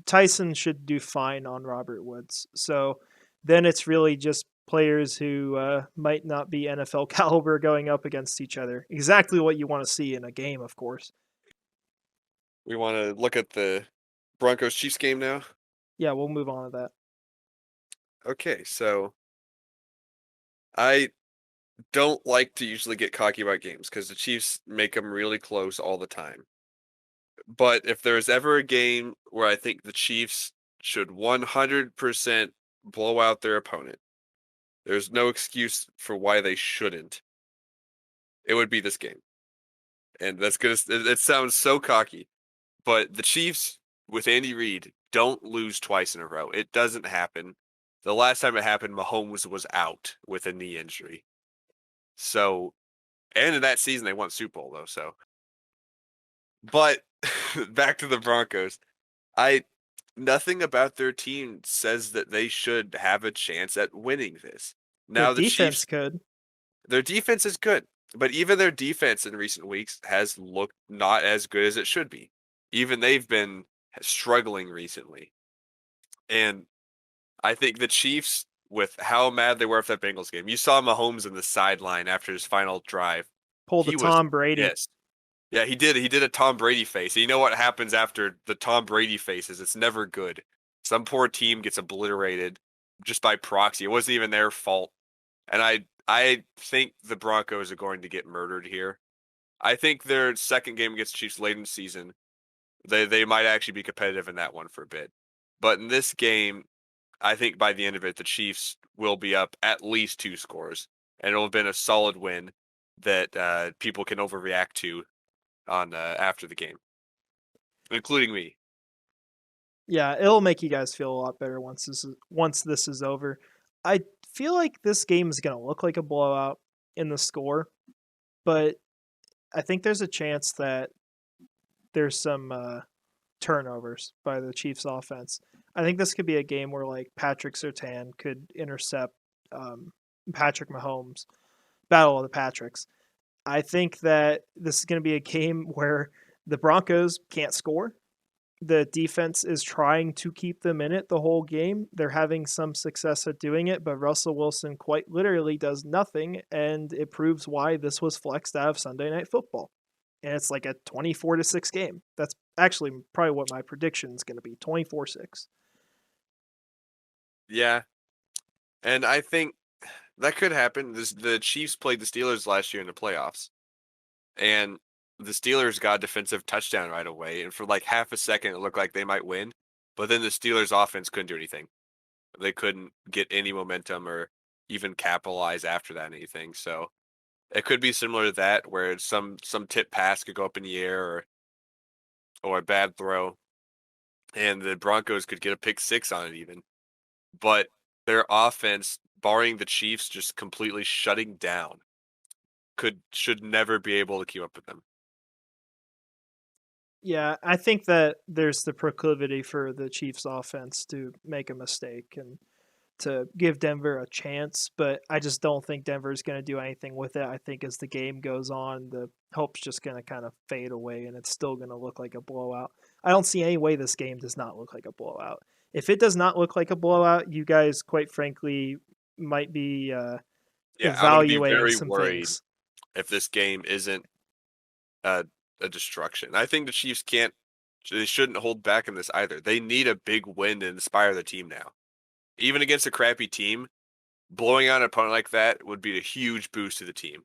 Tyson should do fine on Robert Woods. So then it's really just players who might not be NFL caliber going up against each other. Exactly what you want to see in a game, of course. We want to look at the Broncos Chiefs game now. Yeah, we'll move on to that. Okay, so I don't like to usually get cocky about games because the Chiefs make them really close all the time. But if there's ever a game where I think the Chiefs should 100% blow out their opponent, there's no excuse for why they shouldn't. It would be this game. And it sounds so cocky, but the Chiefs with Andy Reid don't lose twice in a row. It doesn't happen. The last time it happened, Mahomes was out with a knee injury. So, and in that season, they won Super Bowl, though. So, but back to the Broncos. Nothing about their team says that they should have a chance at winning this. Their Now, the defense Chiefs, could. their defense is good, but even their defense in recent weeks has looked not as good as it should be. Even they've been struggling recently. And I think the Chiefs, with how mad they were after that Bengals game, you saw Mahomes in the sideline after his final drive. Pull the He was Tom Brady. pissed. Yeah, he did. He did a Tom Brady face. And you know what happens after the Tom Brady faces? It's never good. Some poor team gets obliterated just by proxy. It wasn't even their fault. And I think the Broncos are going to get murdered here. I think their second game against the Chiefs late in the season, they might actually be competitive in that one for a bit. But in this game, I think by the end of it, the Chiefs will be up at least 2 scores, and it'll have been a solid win that people can overreact to on after the game, including me. Yeah, it'll make you guys feel a lot better once this is over. I feel like this game is going to look like a blowout in the score, but I think there's a chance that there's some turnovers by the Chiefs offense. I think this could be a game where like Patrick Surtain could intercept Patrick Mahomes. Battle of the Patricks. I think that this is going to be a game where the Broncos can't score. The defense is trying to keep them in it the whole game. They're having some success at doing it, but Russell Wilson quite literally does nothing, and it proves why this was flexed out of Sunday Night Football. And it's like a 24-6 game. That's actually probably what my prediction is going to be, 24-6. Yeah, and I think that could happen. The Chiefs played the Steelers last year in the playoffs, and the Steelers got a defensive touchdown right away. And for like half a second, it looked like they might win. But then the Steelers' offense couldn't do anything. They couldn't get any momentum or even capitalize after that anything. So it could be similar to that, where some tip pass could go up in the air or a bad throw, and the Broncos could get a pick six on it even. But their offense, barring the Chiefs just completely shutting down, should never be able to keep up with them. Yeah, I think that there's the proclivity for the Chiefs offense to make a mistake and to give Denver a chance, but I just don't think Denver's going to do anything with it. I think as the game goes on, the hope's just going to kind of fade away and it's still going to look like a blowout. I don't see any way this game does not look like a blowout. If it does not look like a blowout, you guys, quite frankly, might be Yeah, I'm going to be evaluating very some worried things. if this game isn't a, a destruction. I think the Chiefs can't, they shouldn't hold back in this either. They need a big win to inspire the team now. Even against a crappy team, blowing out an opponent like that would be a huge boost to the team.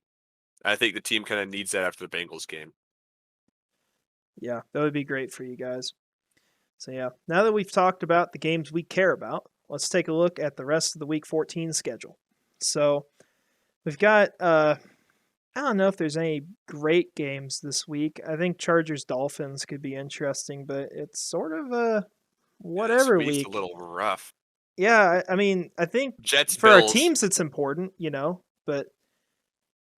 I think the team kind of needs that after the Bengals game. Yeah, that would be great for you guys. So yeah, now that we've talked about the games we care about, let's take a look at the rest of the Week 14 schedule. So we've got I don't know if there's any great games this week. I think Chargers Dolphins could be interesting, but it's sort of a Yeah, this whatever week's a week. little rough. Yeah, I mean, I think Jets for our Bills. teams it's important, but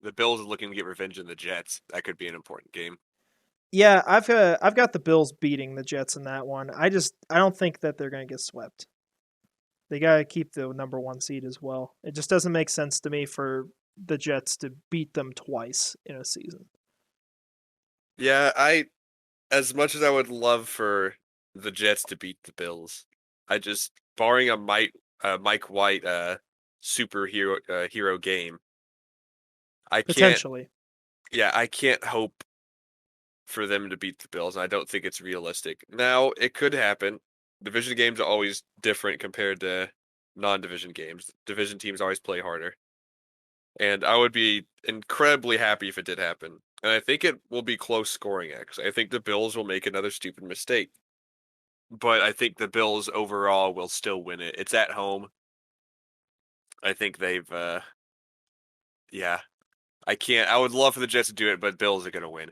The Bills are looking to get revenge on the Jets. That could be an important game. yeah, I've got the Bills beating the Jets in that one. I don't think that they're going to get swept. They got to keep the number 1 seed as well. It just doesn't make sense to me for the Jets to beat them twice in a season. Yeah, as much as I would love for the Jets to beat the Bills, I just barring a Mike White superhero hero game, I can't. Potentially. Yeah, I can't hope for them to beat the Bills. And I don't think it's realistic. Now it could happen. Division games are always different compared to non-division games. Division teams always play harder, and I would be incredibly happy if it did happen. And I think it will be close scoring. Actually, I think the Bills will make another stupid mistake. But I think the Bills overall will still win it. It's at home. I think they've yeah. I would love for the Jets to do it, but Bills are gonna win.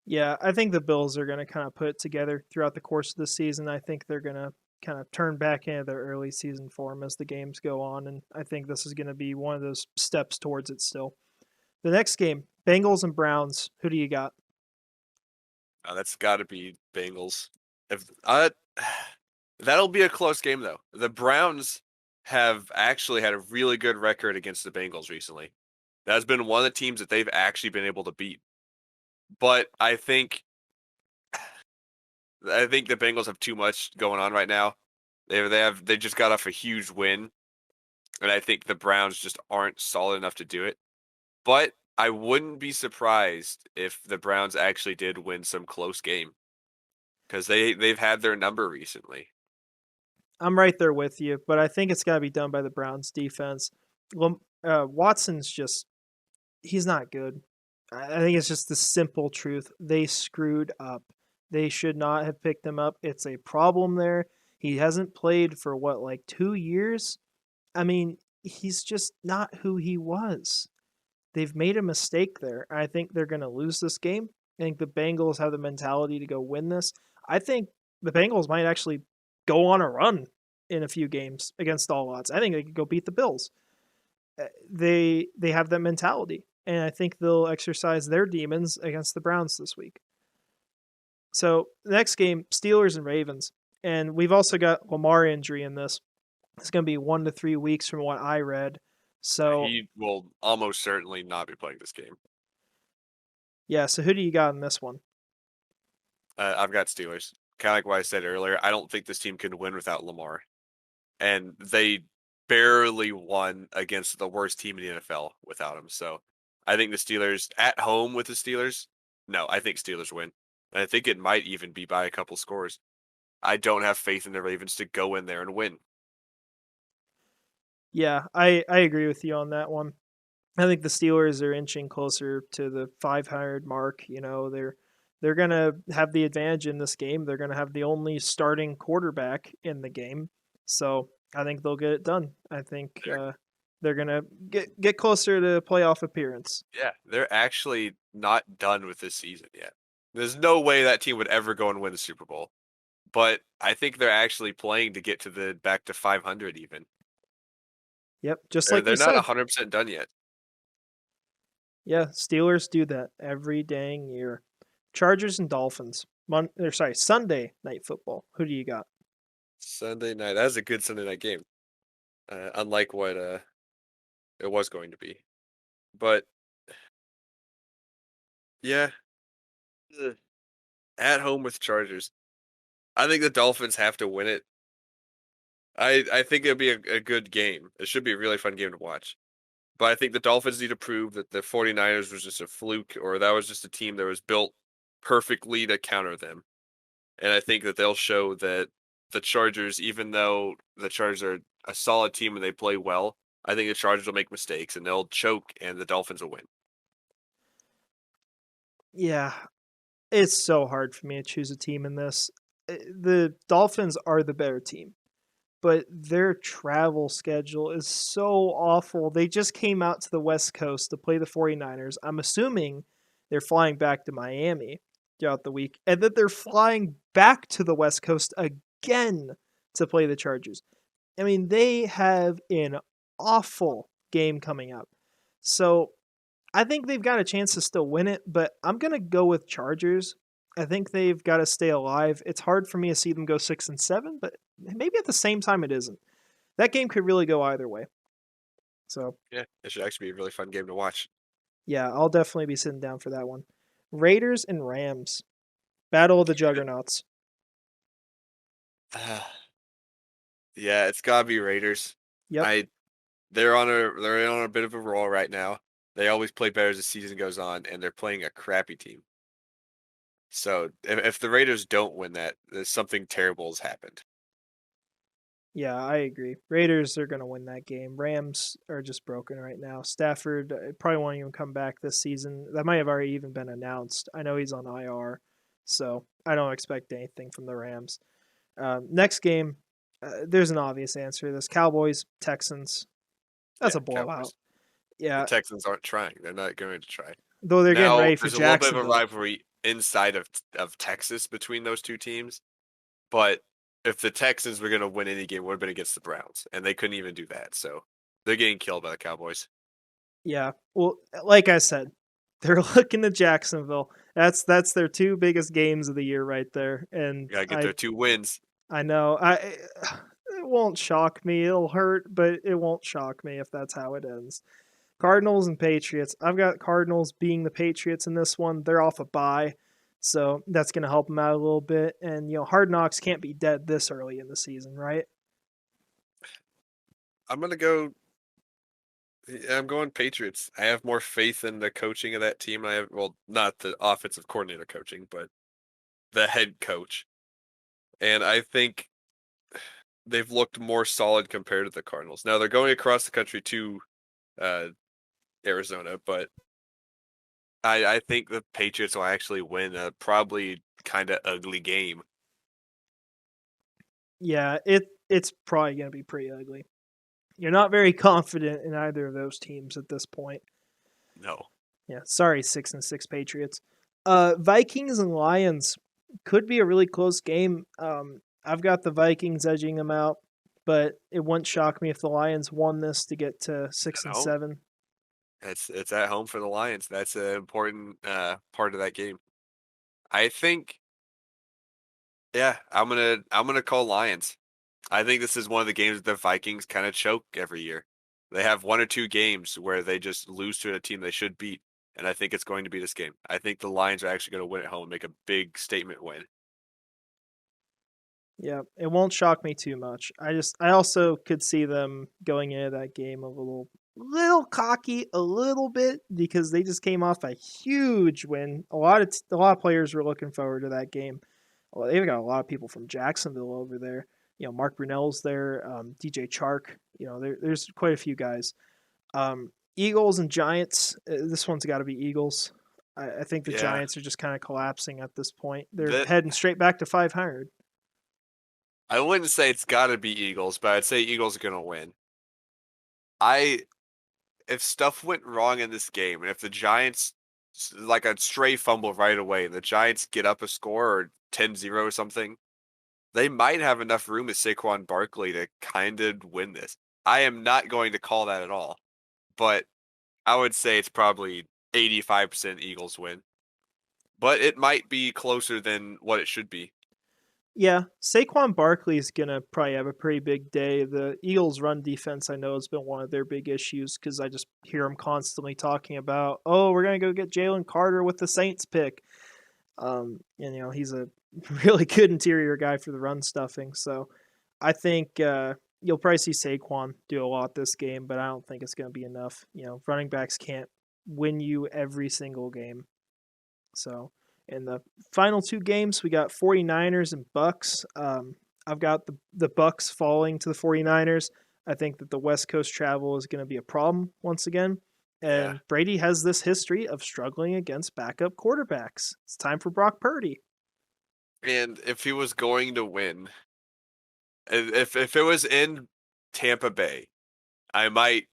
Yeah, I think the Bills are going to kind of put it together throughout the course of the season. I think they're going to kind of turn back into their early season form as the games go on, and I think this is going to be one of those steps towards it still. The next game, Bengals and Browns. Who do you got? That's gotta be Bengals. If that'll be a close game though. The Browns have actually had a really good record against the Bengals recently. That's been one of the teams that they've actually been able to beat. But I think the Bengals have too much going on right now. They just got off a huge win, and I think the Browns just aren't solid enough to do it. But I wouldn't be surprised if the Browns actually did win some close game because they've had their number recently. I'm right there with you, but I think it's got to be done by the Browns defense. Watson's just he's not good. I think it's just the simple truth. They screwed up. They should not have picked him up. It's a problem there. He hasn't played for what, like 2 years? I mean, he's just not who he was. They've made a mistake there. I think they're going to lose this game. I think the Bengals have the mentality to go win this. I think the Bengals might actually go on a run in a few games against all odds. I think they could go beat the Bills. They have that mentality, and I think they'll exercise their demons against the Browns this week. So the next game, Steelers and Ravens, and we've also got Lamar injury in this. It's going to be 1 to 3 weeks from what I read. So he will almost certainly not be playing this game. Yeah, so who do you got in this one? I've got Steelers. Kind of like what I said earlier, I don't think this team can win without Lamar. And they barely won against the worst team in the NFL without him. So I think the Steelers at home with the Steelers, no, I think Steelers win. And I think it might even be by a couple scores. I don't have faith in the Ravens to go in there and win. Yeah, I agree with you on that one. I think the Steelers are inching closer to the 500 mark. You know, they're going to have the advantage in this game. They're going to have the only starting quarterback in the game. So I think they'll get it done. I think they're going to get closer to playoff appearance. Yeah, they're actually not done with this season yet. There's no way that team would ever go and win the Super Bowl. But I think they're actually playing to get to the back to 500 even. Yep, just They're, like they're you not said. 100% done yet. Yeah, Steelers do that every dang year. Chargers and Dolphins. Sunday night football. Who do you got? Sunday night. That was a good Sunday night game. Unlike what it was going to be. But yeah, at home with Chargers. I think the Dolphins have to win it. I think it'll be a good game. It should be a really fun game to watch. But I think the Dolphins need to prove that the 49ers was just a fluke or that was just a team that was built perfectly to counter them. And I think that they'll show that the Chargers, even though the Chargers are a solid team and they play well, I think the Chargers will make mistakes and they'll choke and the Dolphins will win. Yeah, it's so hard for me to choose a team in this. The Dolphins are the better team, but their travel schedule is so awful. They just came out to the West Coast to play the 49ers. I'm assuming they're flying back to Miami throughout the week, and that they're flying back to the West Coast again to play the Chargers. I mean, they have an awful game coming up. So I think they've got a chance to still win it, but I'm going to go with Chargers. I think they've got to stay alive. It's hard for me to see them go 6-7, but maybe at the same time it isn't. That game could really go either way. So yeah, it should actually be a really fun game to watch. Yeah, I'll definitely be sitting down for that one. Raiders and Rams. Battle of the Juggernauts. Yeah, it's gotta be Raiders. Yep. I they're on a bit of a roll right now. They always play better as the season goes on, and they're playing a crappy team. So if the Raiders don't win that, there's something terrible has happened. Yeah, I agree. Raiders are going to win that game. Rams are just broken right now. Stafford probably won't even come back this season. That might have already even been announced. I know he's on IR, so I don't expect anything from the Rams. Next game, there's an obvious answer to this. Cowboys, Texans. That's a blowout. Cowboys. Yeah. The Texans aren't trying. They're not going to try. Though they're getting Now, ready for there's a little bit of a Jacksonville. rivalry inside of Texas between those two teams, but if the Texans were going to win any game, it would have been against the Browns, and they couldn't even do that. So they're getting killed by the Cowboys. Yeah. Well, like I said, they're looking to Jacksonville. That's their two biggest games of the year right there. And You got to get their 2 wins. I know. It won't shock me. It'll hurt, but it won't shock me if that's how it ends. Cardinals and Patriots. I've got Cardinals being the Patriots in this one. They're off a bye, so that's going to help them out a little bit. And Hard Knocks can't be dead this early in the season, right? I'm going Patriots. I have more faith in the coaching of that team. Not the offensive coordinator coaching, but the head coach. And I think they've looked more solid compared to the Cardinals. Now they're going across the country to Arizona, but I think the Patriots will actually win a probably kind of ugly game. Yeah, it's probably going to be pretty ugly. You're not very confident in either of those teams at this point. No. Yeah, sorry, 6-6 Patriots. Vikings and Lions could be a really close game. I've got the Vikings edging them out, but it wouldn't shock me if the Lions won this to get to 6-7. It's at home for the Lions. That's an important part of that game. I think, yeah, I'm gonna call Lions. I think this is one of the games that the Vikings kind of choke every year. They have one or two games where they just lose to a team they should beat, and I think it's going to be this game. I think the Lions are actually going to win at home and make a big statement win. Yeah, it won't shock me too much. I also could see them going into that game a little cocky a little bit because they just came off a huge win. A lot of players were looking forward to that game. Well, they've got a lot of people from Jacksonville over there. Mark Brunell's there, DJ Chark. There's quite a few guys. Eagles and Giants. This one's got to be Eagles. I think the Yeah, Giants are just kind of collapsing at this point. They're that heading straight back to 500. I wouldn't say it's got to be Eagles, but I'd say Eagles are going to win. I If stuff went wrong in this game, and if the Giants like a stray fumble right away, and the Giants get up a score or 10-0 or something, they might have enough room with Saquon Barkley to kind of win this. I am not going to call that at all, but I would say it's probably 85% Eagles win. But it might be closer than what it should be. Yeah, Saquon Barkley is gonna probably have a pretty big day. The Eagles' run defense, I know, has been one of their big issues because I just hear them constantly talking about, "Oh, we're gonna go get Jalen Carter with the Saints pick." And he's a really good interior guy for the run stuffing. So I think you'll probably see Saquon do a lot this game, but I don't think it's gonna be enough. Running backs can't win you every single game. So in the final two games, we got 49ers and Bucks. I've got the Bucks falling to the 49ers. I think that the West Coast travel is going to be a problem once again. Yeah. And Brady has this history of struggling against backup quarterbacks. It's time for Brock Purdy. And if he was going to win, if it was in Tampa Bay, I might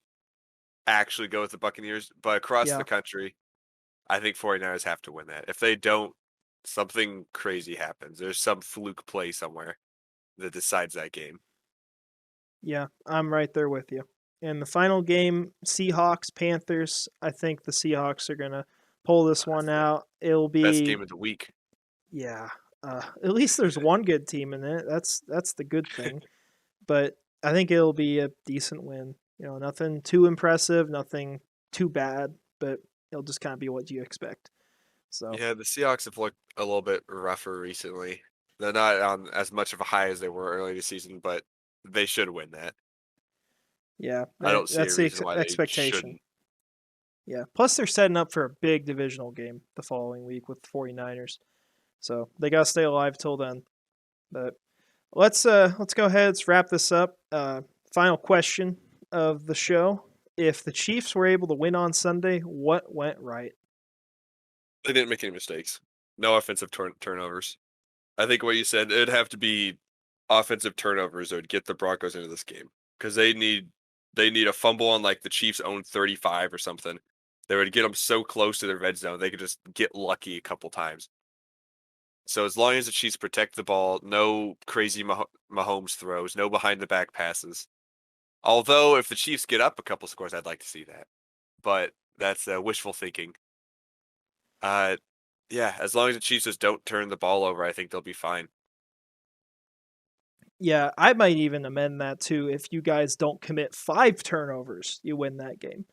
actually go with the Buccaneers, but across Yeah. the country, I think 49ers have to win that. If they don't, something crazy happens. There's some fluke play somewhere that decides that game. Yeah, I'm right there with you. In the final game, Seahawks, Panthers, I think the Seahawks are going to pull this one That's the out. It'll best be game of the week. Yeah. At least there's one good team in it. That's the good thing. But I think it'll be a decent win. Nothing too impressive, nothing too bad, but it'll just kind of be what you expect. So Yeah, the Seahawks have looked a little bit rougher recently. They're not on as much of a high as they were early this season, but they should win that. yeah, I don't see a that's the reason why they expectation. shouldn't. Yeah. Plus they're setting up for a big divisional game the following week with the 49ers. So they gotta stay alive till then. But let's go ahead. Let's wrap this up. Final question of the show: if the Chiefs were able to win on Sunday, what went right? They didn't make any mistakes. No offensive turnovers. I think what you said, it'd have to be offensive turnovers that would get the Broncos into this game because they need a fumble on like the Chiefs' own 35 or something. They would get them so close to their red zone they could just get lucky a couple times. So as long as the Chiefs protect the ball, no crazy Mahomes throws, no behind the back passes. Although if the Chiefs get up a couple scores, I'd like to see that, but that's wishful thinking. Uh, yeah, as long as the Chiefs just don't turn the ball over, I think they'll be fine. Yeah, I might even amend that too. If you guys don't commit 5 turnovers, you win that game.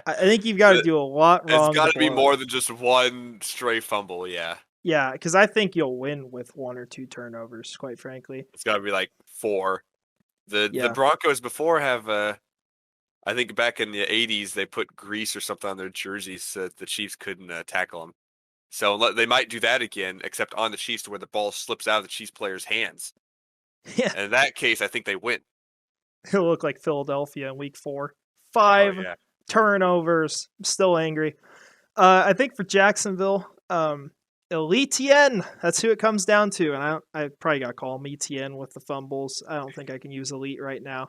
I think you've got to It- do a lot It's wrong to got to be blow it. more than just one stray fumble. Yeah, Yeah, because I think you'll win with 1 or 2 turnovers. Quite frankly. it's got to be like four. The Yeah, Broncos before have I think back in the '80s they put grease or something on their jerseys so that the Chiefs couldn't tackle them. So they might do that again, except on the Chiefs to where the ball slips out of the Chiefs players' hands. yeah. And in that case, I think they win. It'll look like Philadelphia in Week 4. Oh Five yeah, turnovers. I'm still angry. I think for Jacksonville, Etienne, that's who it comes down to. And I probably got to call him Etienne with the fumbles. I don't think I can use Elite right now.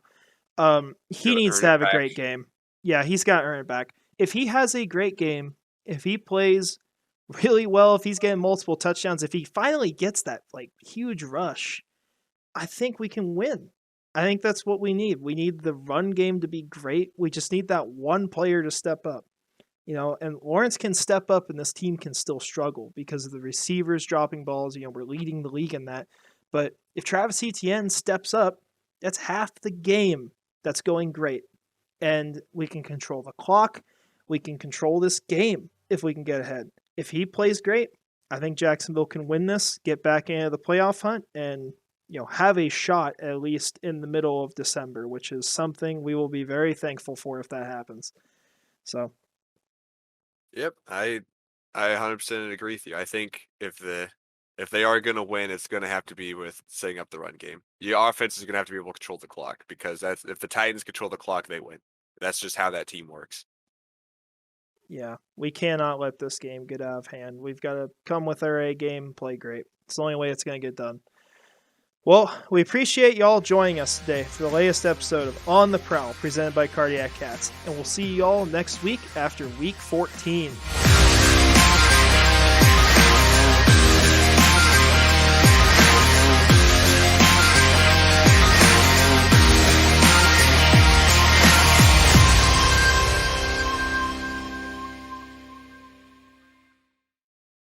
He needs to have a great game. Yeah, he's got to earn it back. If he has a great game, if he plays really well, if he's getting multiple touchdowns, if he finally gets that like huge rush, I think we can win. I think that's what we need. We need the run game to be great. We just need that one player to step up. And Lawrence can step up and this team can still struggle because of the receivers dropping balls. We're leading the league in that. But if Travis Etienne steps up, that's half the game that's going great. And we can control the clock. We can control this game if we can get ahead. If he plays great, I think Jacksonville can win this, get back into the playoff hunt, and have a shot at least in the middle of December, which is something we will be very thankful for if that happens. So. Yep, I 100% agree with you. I think if they are going to win, it's going to have to be with setting up the run game. Your offense is going to have to be able to control the clock because if the Titans control the clock, they win. That's just how that team works. Yeah, we cannot let this game get out of hand. We've got to come with our A game, play great. It's the only way it's going to get done. Well, we appreciate y'all joining us today for the latest episode of On the Prowl, presented by Cardiac Cats, and we'll see y'all next week after Week 14.